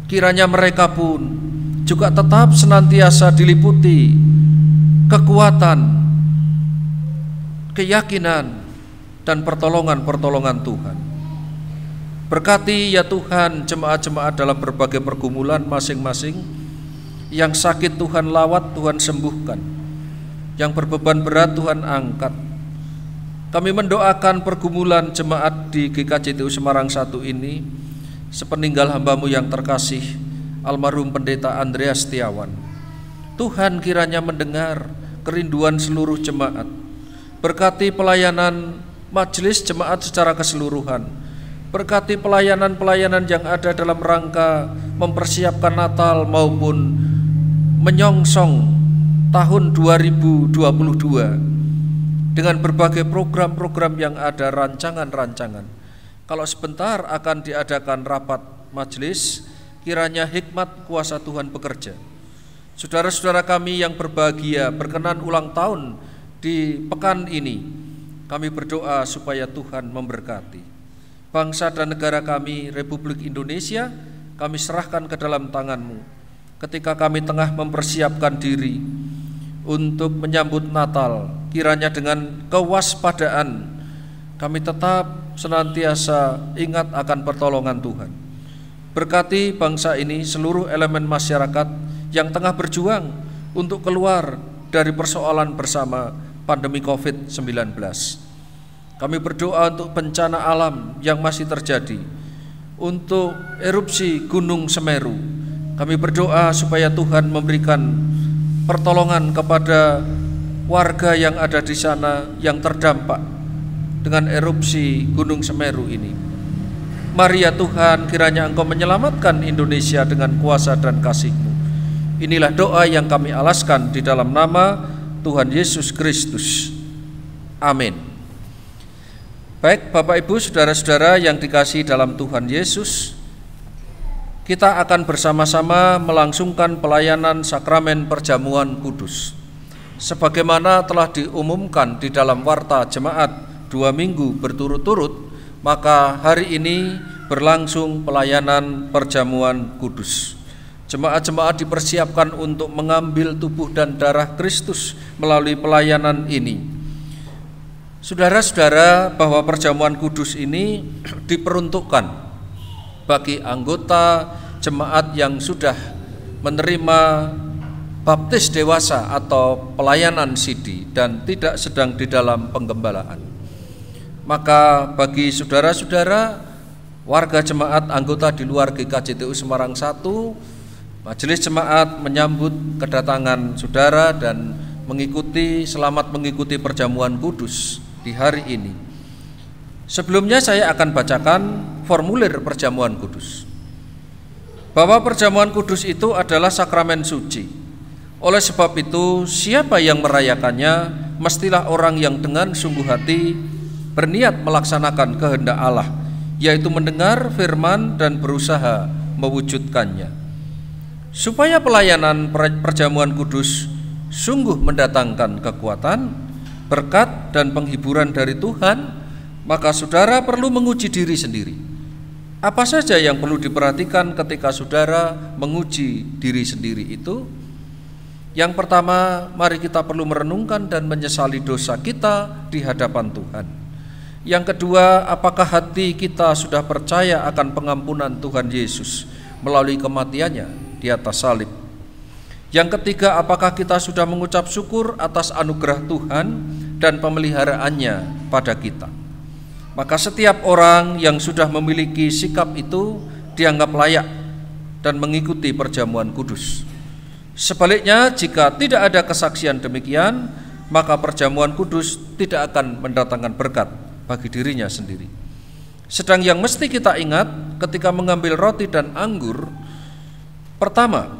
Kiranya mereka pun juga tetap senantiasa diliputi kekuatan, keyakinan, dan pertolongan-pertolongan Tuhan. Berkati ya Tuhan jemaat-jemaat dalam berbagai pergumulan masing-masing. Yang sakit Tuhan lawat, Tuhan sembuhkan. Yang berbeban berat Tuhan angkat. Kami mendoakan pergumulan jemaat di GKJTU Semarang 1 ini sepeninggal hamba-Mu yang terkasih, almarhum Pendeta Andreas Setiawan. Tuhan kiranya mendengar kerinduan seluruh jemaat. Berkati pelayanan majelis jemaat secara keseluruhan. Berkati pelayanan-pelayanan yang ada dalam rangka mempersiapkan Natal maupun menyongsong tahun 2022. Dengan berbagai program-program yang ada, rancangan-rancangan. Kalau sebentar akan diadakan rapat majelis, kiranya hikmat kuasa Tuhan bekerja. Saudara-saudara kami yang berbahagia berkenan ulang tahun di pekan ini, kami berdoa supaya Tuhan memberkati. Bangsa dan negara kami, Republik Indonesia, kami serahkan ke dalam tangan-Mu. Ketika kami tengah mempersiapkan diri untuk menyambut Natal, kiranya dengan kewaspadaan kami tetap senantiasa ingat akan pertolongan Tuhan. Berkati bangsa ini, seluruh elemen masyarakat yang tengah berjuang untuk keluar dari persoalan bersama pandemi COVID-19. Kami berdoa untuk bencana alam yang masih terjadi, untuk erupsi Gunung Semeru. Kami berdoa supaya Tuhan memberikan pertolongan kepada warga yang ada di sana yang terdampak dengan erupsi Gunung Semeru ini. Mari ya Tuhan, kiranya Engkau menyelamatkan Indonesia dengan kuasa dan kasih-Mu. Inilah doa yang kami alaskan di dalam nama Tuhan Yesus Kristus. Amin. Baik Bapak Ibu, saudara-saudara yang dikasihi dalam Tuhan Yesus, kita akan bersama-sama melangsungkan pelayanan sakramen perjamuan kudus. Sebagaimana telah diumumkan di dalam warta jemaat 2 minggu berturut-turut, maka hari ini berlangsung pelayanan perjamuan kudus. Jemaat-jemaat dipersiapkan untuk mengambil tubuh dan darah Kristus melalui pelayanan ini. Saudara-saudara, bahwa perjamuan kudus ini diperuntukkan bagi anggota jemaat yang sudah menerima baptis dewasa atau pelayanan sidi dan tidak sedang di dalam penggembalaan. Maka bagi saudara-saudara warga jemaat anggota di luar GKJTU Semarang 1, majelis jemaat menyambut kedatangan saudara dan selamat mengikuti perjamuan kudus di hari ini. Sebelumnya saya akan bacakan formulir perjamuan kudus. Bahwa perjamuan kudus itu adalah sakramen suci. Oleh sebab itu, siapa yang merayakannya mestilah orang yang dengan sungguh hati berniat melaksanakan kehendak Allah, yaitu mendengar firman dan berusaha mewujudkannya. Supaya pelayanan perjamuan kudus sungguh mendatangkan kekuatan, berkat dan penghiburan dari Tuhan, maka saudara perlu menguji diri sendiri. Apa saja yang perlu diperhatikan ketika saudara menguji diri sendiri itu? Yang pertama, mari kita perlu merenungkan dan menyesali dosa kita di hadapan Tuhan. Yang kedua, apakah hati kita sudah percaya akan pengampunan Tuhan Yesus melalui kematiannya di atas salib? Yang ketiga, apakah kita sudah mengucap syukur atas anugerah Tuhan dan pemeliharaannya pada kita? Maka setiap orang yang sudah memiliki sikap itu dianggap layak dan mengikuti perjamuan kudus. Sebaliknya, jika tidak ada kesaksian demikian, maka perjamuan kudus tidak akan mendatangkan berkat bagi dirinya sendiri. Sedang yang mesti kita ingat ketika mengambil roti dan anggur, pertama,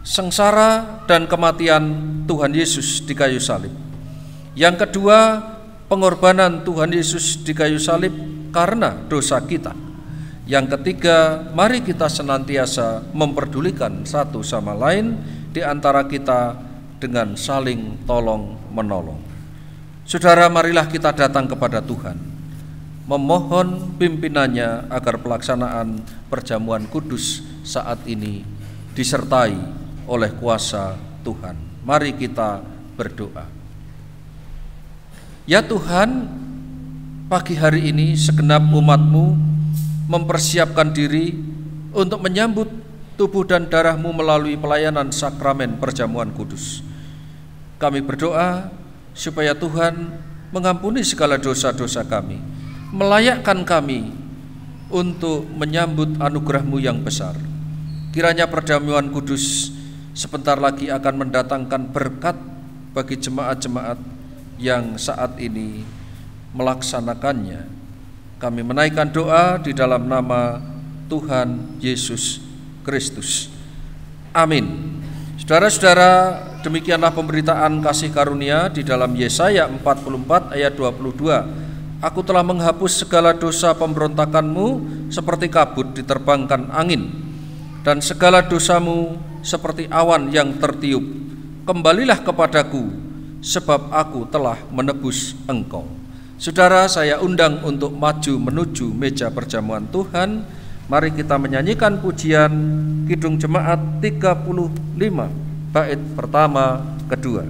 sengsara dan kematian Tuhan Yesus di kayu salib. Yang kedua, pengorbanan Tuhan Yesus di kayu salib karena dosa kita. Yang ketiga, mari kita senantiasa memperdulikan satu sama lain di antara kita dengan saling tolong menolong. Saudara, marilah kita datang kepada Tuhan, memohon pimpinannya agar pelaksanaan perjamuan kudus saat ini disertai oleh kuasa Tuhan. Mari kita berdoa. Ya Tuhan, pagi hari ini segenap umat-Mu mempersiapkan diri untuk menyambut tubuh dan darah-Mu melalui pelayanan sakramen perjamuan kudus. Kami berdoa supaya Tuhan mengampuni segala dosa-dosa kami, melayakkan kami untuk menyambut anugerah-Mu yang besar. Kiranya perjamuan kudus sebentar lagi akan mendatangkan berkat bagi jemaat-jemaat yang saat ini melaksanakannya. Kami menaikkan doa di dalam nama Tuhan Yesus Kristus. Amin. Saudara-saudara, demikianlah pemberitaan kasih karunia di dalam Yesaya 44 ayat 22. Aku telah menghapus segala dosa pemberontakanmu seperti kabut diterbangkan angin, dan segala dosamu seperti awan yang tertiup. Kembalilah kepadaku, sebab aku telah menebus engkau. Saudara, saya undang untuk maju menuju meja perjamuan Tuhan. Mari kita menyanyikan pujian Kidung Jemaat 35, bait pertama, kedua.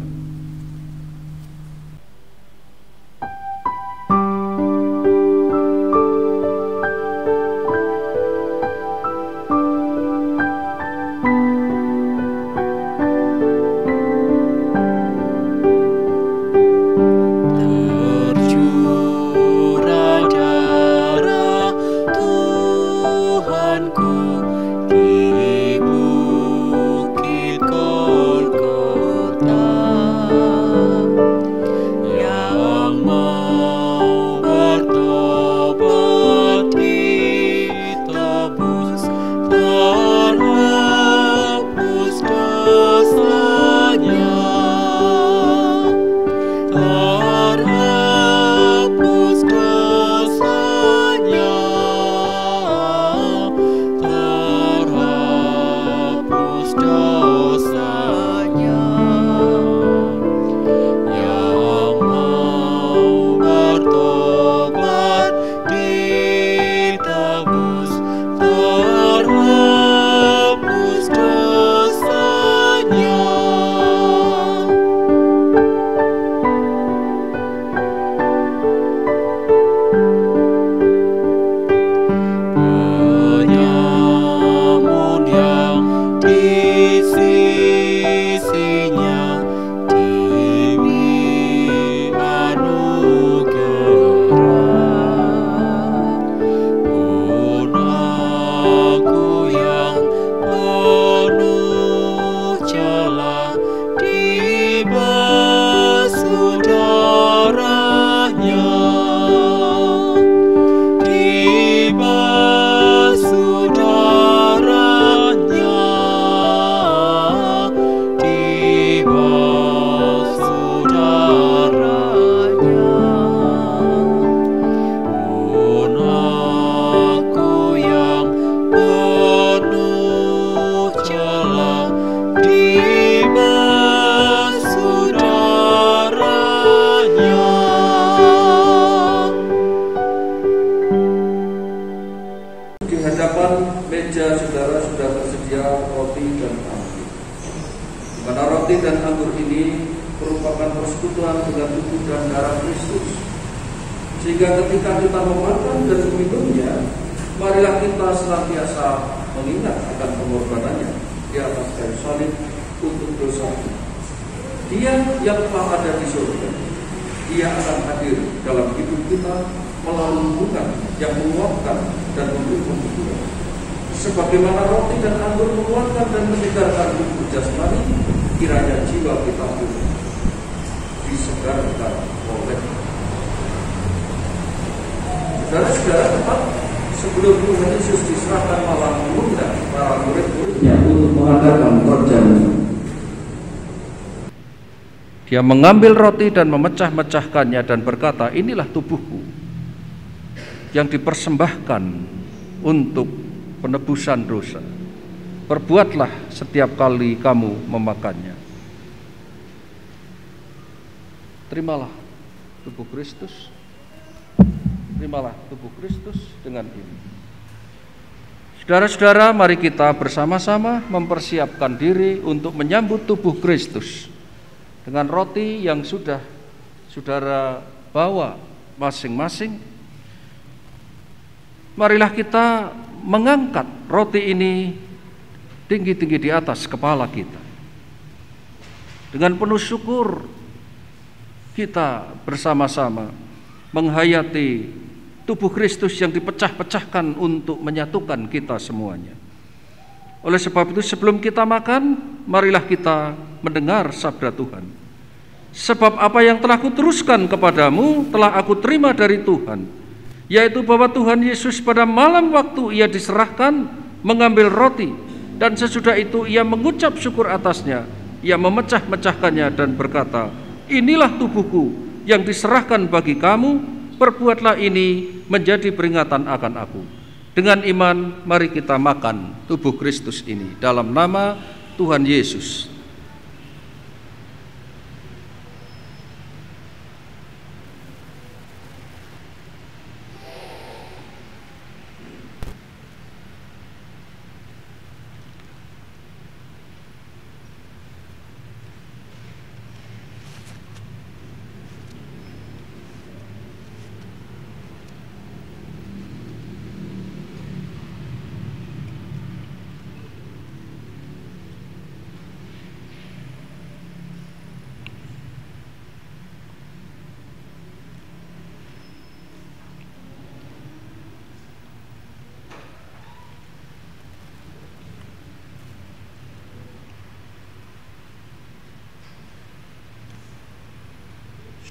ini merupakan persekutuan dengan tubuh dan darah Kristus. Sehingga ketika kita memakan dan meminumnya, marilah kita senantiasa mengingat akan pengorbanannya di atas kayu salib untuk dosa. Dia yang telah ada di surga, Dia akan hadir dalam hidup kita melalui hubungan yang menguatkan dan memberi pembukuan. Sebagaimana roti dan anggur menguatkan dan menyegarkan tubuh jasmani, kiranya jiwa kita pun disegarkan oleh. Saudara-saudara, tepat sebelum Tuhan Yesus diserahkan malam mengundang para murid-muridnya untuk mengadakan perjamuan. Dia mengambil roti dan memecah-mecahkannya dan berkata, inilah tubuhku yang dipersembahkan untuk penebusan dosa. Perbuatlah setiap kali kamu memakannya. Terimalah tubuh Kristus. Terimalah tubuh Kristus dengan ini. Saudara-saudara, mari kita bersama-sama mempersiapkan diri untuk menyambut tubuh Kristus dengan roti yang sudah saudara bawa masing-masing. Marilah kita mengangkat roti ini tinggi-tinggi di atas kepala kita. Dengan penuh syukur kita bersama-sama menghayati tubuh Kristus yang dipecah-pecahkan untuk menyatukan kita semuanya. Oleh sebab itu sebelum kita makan, marilah kita mendengar sabda Tuhan. Sebab apa yang telah kuteruskan kepadamu telah aku terima dari Tuhan, yaitu bahwa Tuhan Yesus pada malam waktu Ia diserahkan mengambil roti, dan sesudah itu Ia mengucap syukur atasnya, Ia memecah-mecahkannya dan berkata, inilah tubuhku yang diserahkan bagi kamu, perbuatlah ini menjadi peringatan akan aku. Dengan iman mari kita makan tubuh Kristus ini dalam nama Tuhan Yesus.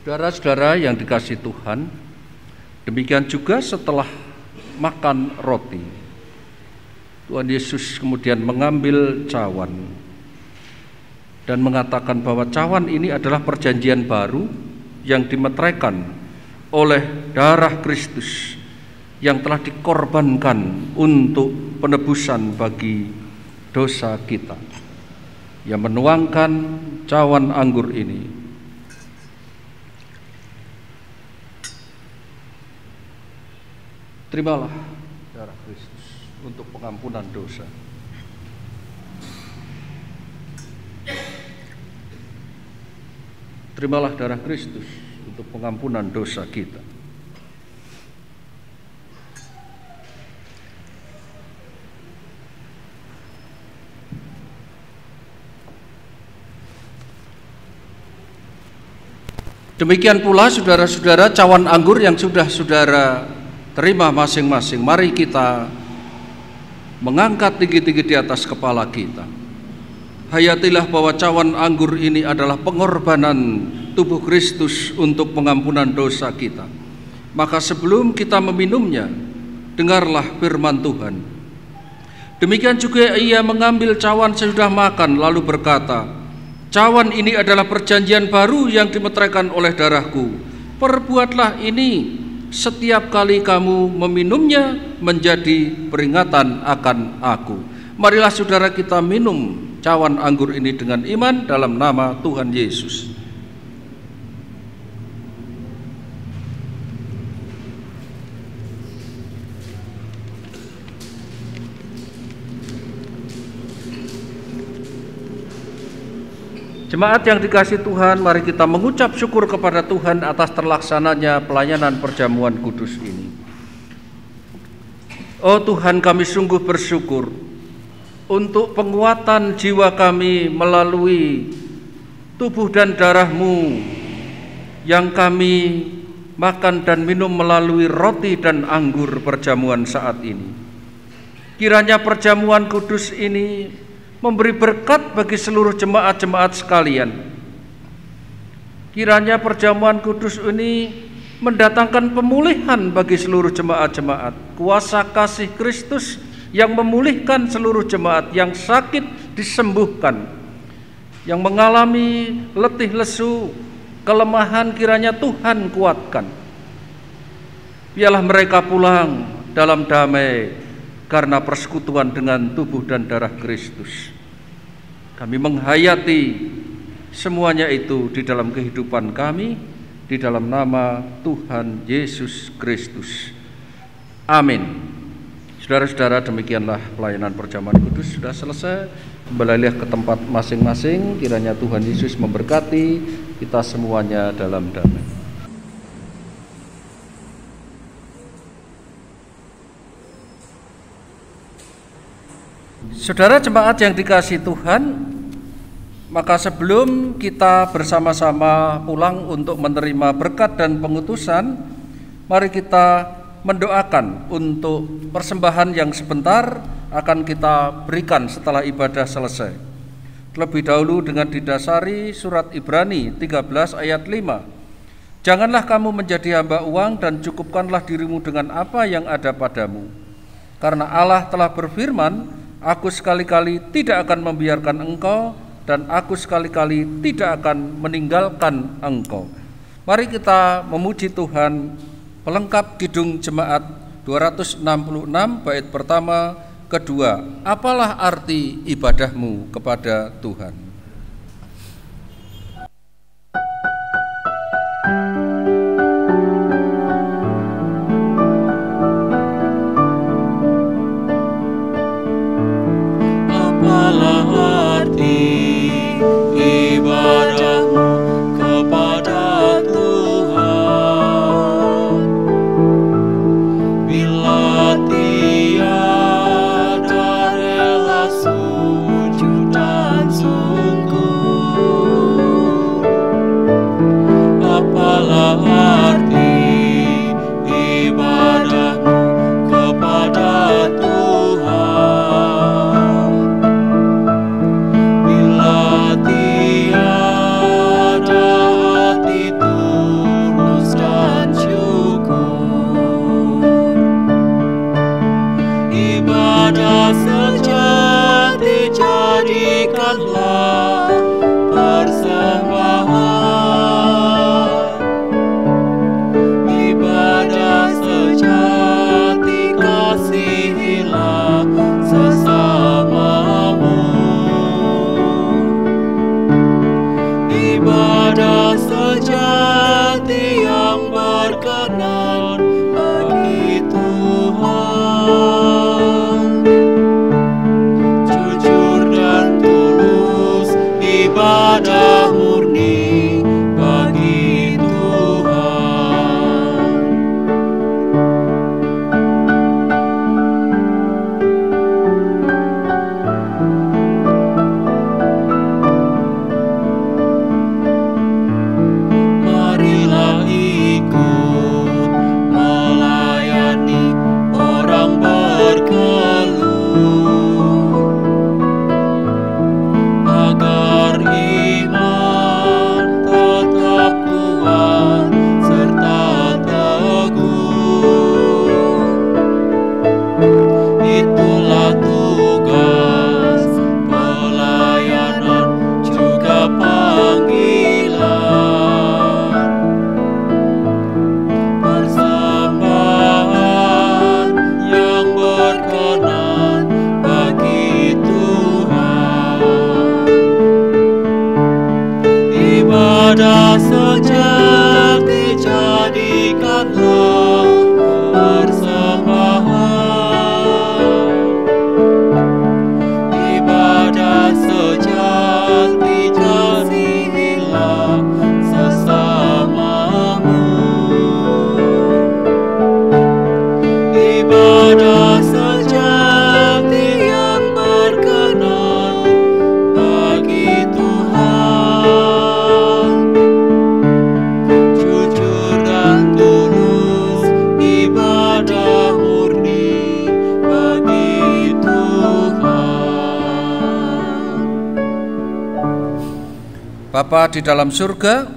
Saudara-saudara yang dikasihi Tuhan, demikian juga setelah makan roti, Tuhan Yesus kemudian mengambil cawan dan mengatakan bahwa cawan ini adalah perjanjian baru yang dimeteraikan oleh darah Kristus yang telah dikorbankan untuk penebusan bagi dosa kita. Yang menuangkan cawan anggur ini, terimalah darah Kristus untuk pengampunan dosa. Terimalah darah Kristus untuk pengampunan dosa kita. Demikian pula saudara-saudara, cawan anggur yang sudah saudara terima masing-masing, mari kita mengangkat tinggi-tinggi di atas kepala kita. Hayatilah bahwa cawan anggur ini adalah pengorbanan tubuh Kristus untuk pengampunan dosa kita. Maka sebelum kita meminumnya, dengarlah firman Tuhan. Demikian juga Ia mengambil cawan sesudah makan lalu berkata, cawan ini adalah perjanjian baru yang dimeteraikan oleh darahku. Perbuatlah ini setiap kali kamu meminumnya menjadi peringatan akan aku. Marilah saudara kita minum cawan anggur ini dengan iman dalam nama Tuhan Yesus. Jemaat yang dikasihi Tuhan, mari kita mengucap syukur kepada Tuhan atas terlaksananya pelayanan perjamuan kudus ini. Oh Tuhan, kami sungguh bersyukur untuk penguatan jiwa kami melalui tubuh dan darah-Mu yang kami makan dan minum melalui roti dan anggur perjamuan saat ini. Kiranya perjamuan kudus ini memberi berkat bagi seluruh jemaat-jemaat sekalian. Kiranya perjamuan kudus ini mendatangkan pemulihan bagi seluruh jemaat-jemaat. Kuasa kasih Kristus yang memulihkan seluruh jemaat, yang sakit disembuhkan, yang mengalami letih lesu, kelemahan kiranya Tuhan kuatkan. Biarlah mereka pulang dalam damai karena persekutuan dengan tubuh dan darah Kristus. Kami menghayati semuanya itu di dalam kehidupan kami, di dalam nama Tuhan Yesus Kristus. Amin. Saudara-saudara, demikianlah pelayanan perjamuan kudus sudah selesai. Kembalilah ke tempat masing-masing. Kiranya Tuhan Yesus memberkati kita semuanya dalam damai. Saudara jemaat yang dikasihi Tuhan, maka sebelum kita bersama-sama pulang untuk menerima berkat dan pengutusan, mari kita mendoakan untuk persembahan yang sebentar akan kita berikan setelah ibadah selesai. Terlebih dahulu dengan didasari surat Ibrani 13 ayat 5. Janganlah kamu menjadi hamba uang dan cukupkanlah dirimu dengan apa yang ada padamu. Karena Allah telah berfirman, Aku sekali-kali tidak akan membiarkan engkau dan aku sekali-kali tidak akan meninggalkan engkau. Mari kita memuji Tuhan. Pelengkap Kidung Jemaat 266 bait pertama, kedua. Apalah arti ibadahmu kepada Tuhan? Ibadah sejati Bapa di dalam surga,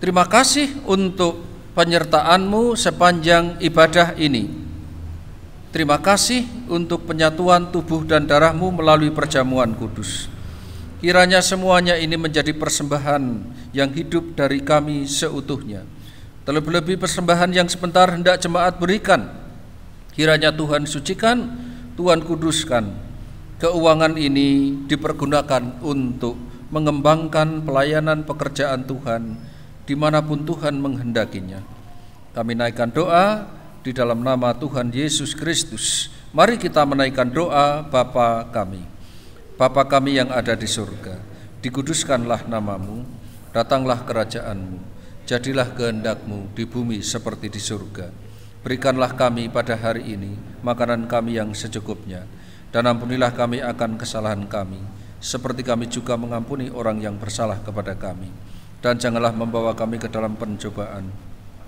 terima kasih untuk penyertaan-Mu sepanjang ibadah ini. Terima kasih untuk penyatuan tubuh dan darah-Mu melalui perjamuan kudus. Kiranya semuanya ini menjadi persembahan yang hidup dari kami seutuhnya. Terlebih-lebih persembahan yang sebentar hendak jemaat berikan. Kiranya Tuhan sucikan, Tuhan kuduskan. Keuangan ini dipergunakan untuk mengembangkan pelayanan pekerjaan Tuhan dimanapun Tuhan menghendakinya. Kami naikkan doa di dalam nama Tuhan Yesus Kristus. Mari kita menaikkan doa Bapa kami. Bapa kami yang ada di surga, dikuduskanlah nama-Mu, datanglah kerajaan-Mu, jadilah kehendak-Mu di bumi seperti di surga. Berikanlah kami pada hari ini makanan kami yang secukupnya, dan ampunilah kami akan kesalahan kami, seperti kami juga mengampuni orang yang bersalah kepada kami. Dan janganlah membawa kami ke dalam pencobaan,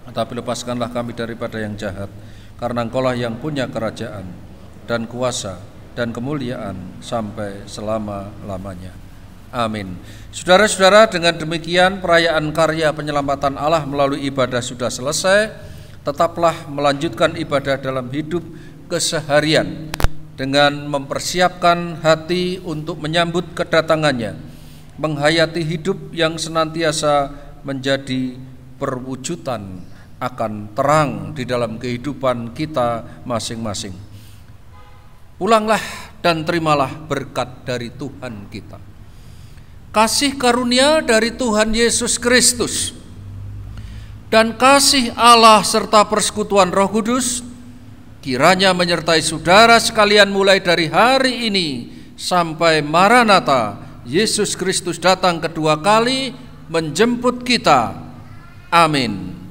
tetapi lepaskanlah kami daripada yang jahat, karena Engkau-lah yang punya kerajaan dan kuasa dan kemuliaan sampai selama-lamanya. Amin. Saudara-saudara, dengan demikian perayaan karya penyelamatan Allah melalui ibadah sudah selesai. Tetaplah melanjutkan ibadah dalam hidup keseharian dengan mempersiapkan hati untuk menyambut kedatangannya, menghayati hidup yang senantiasa menjadi perwujudan akan terang di dalam kehidupan kita masing-masing. Pulanglah dan terimalah berkat dari Tuhan kita. Kasih karunia dari Tuhan Yesus Kristus dan kasih Allah serta persekutuan Roh Kudus kiranya menyertai saudara sekalian mulai dari hari ini sampai Maranatha, Yesus Kristus datang kedua kali menjemput kita. Amin.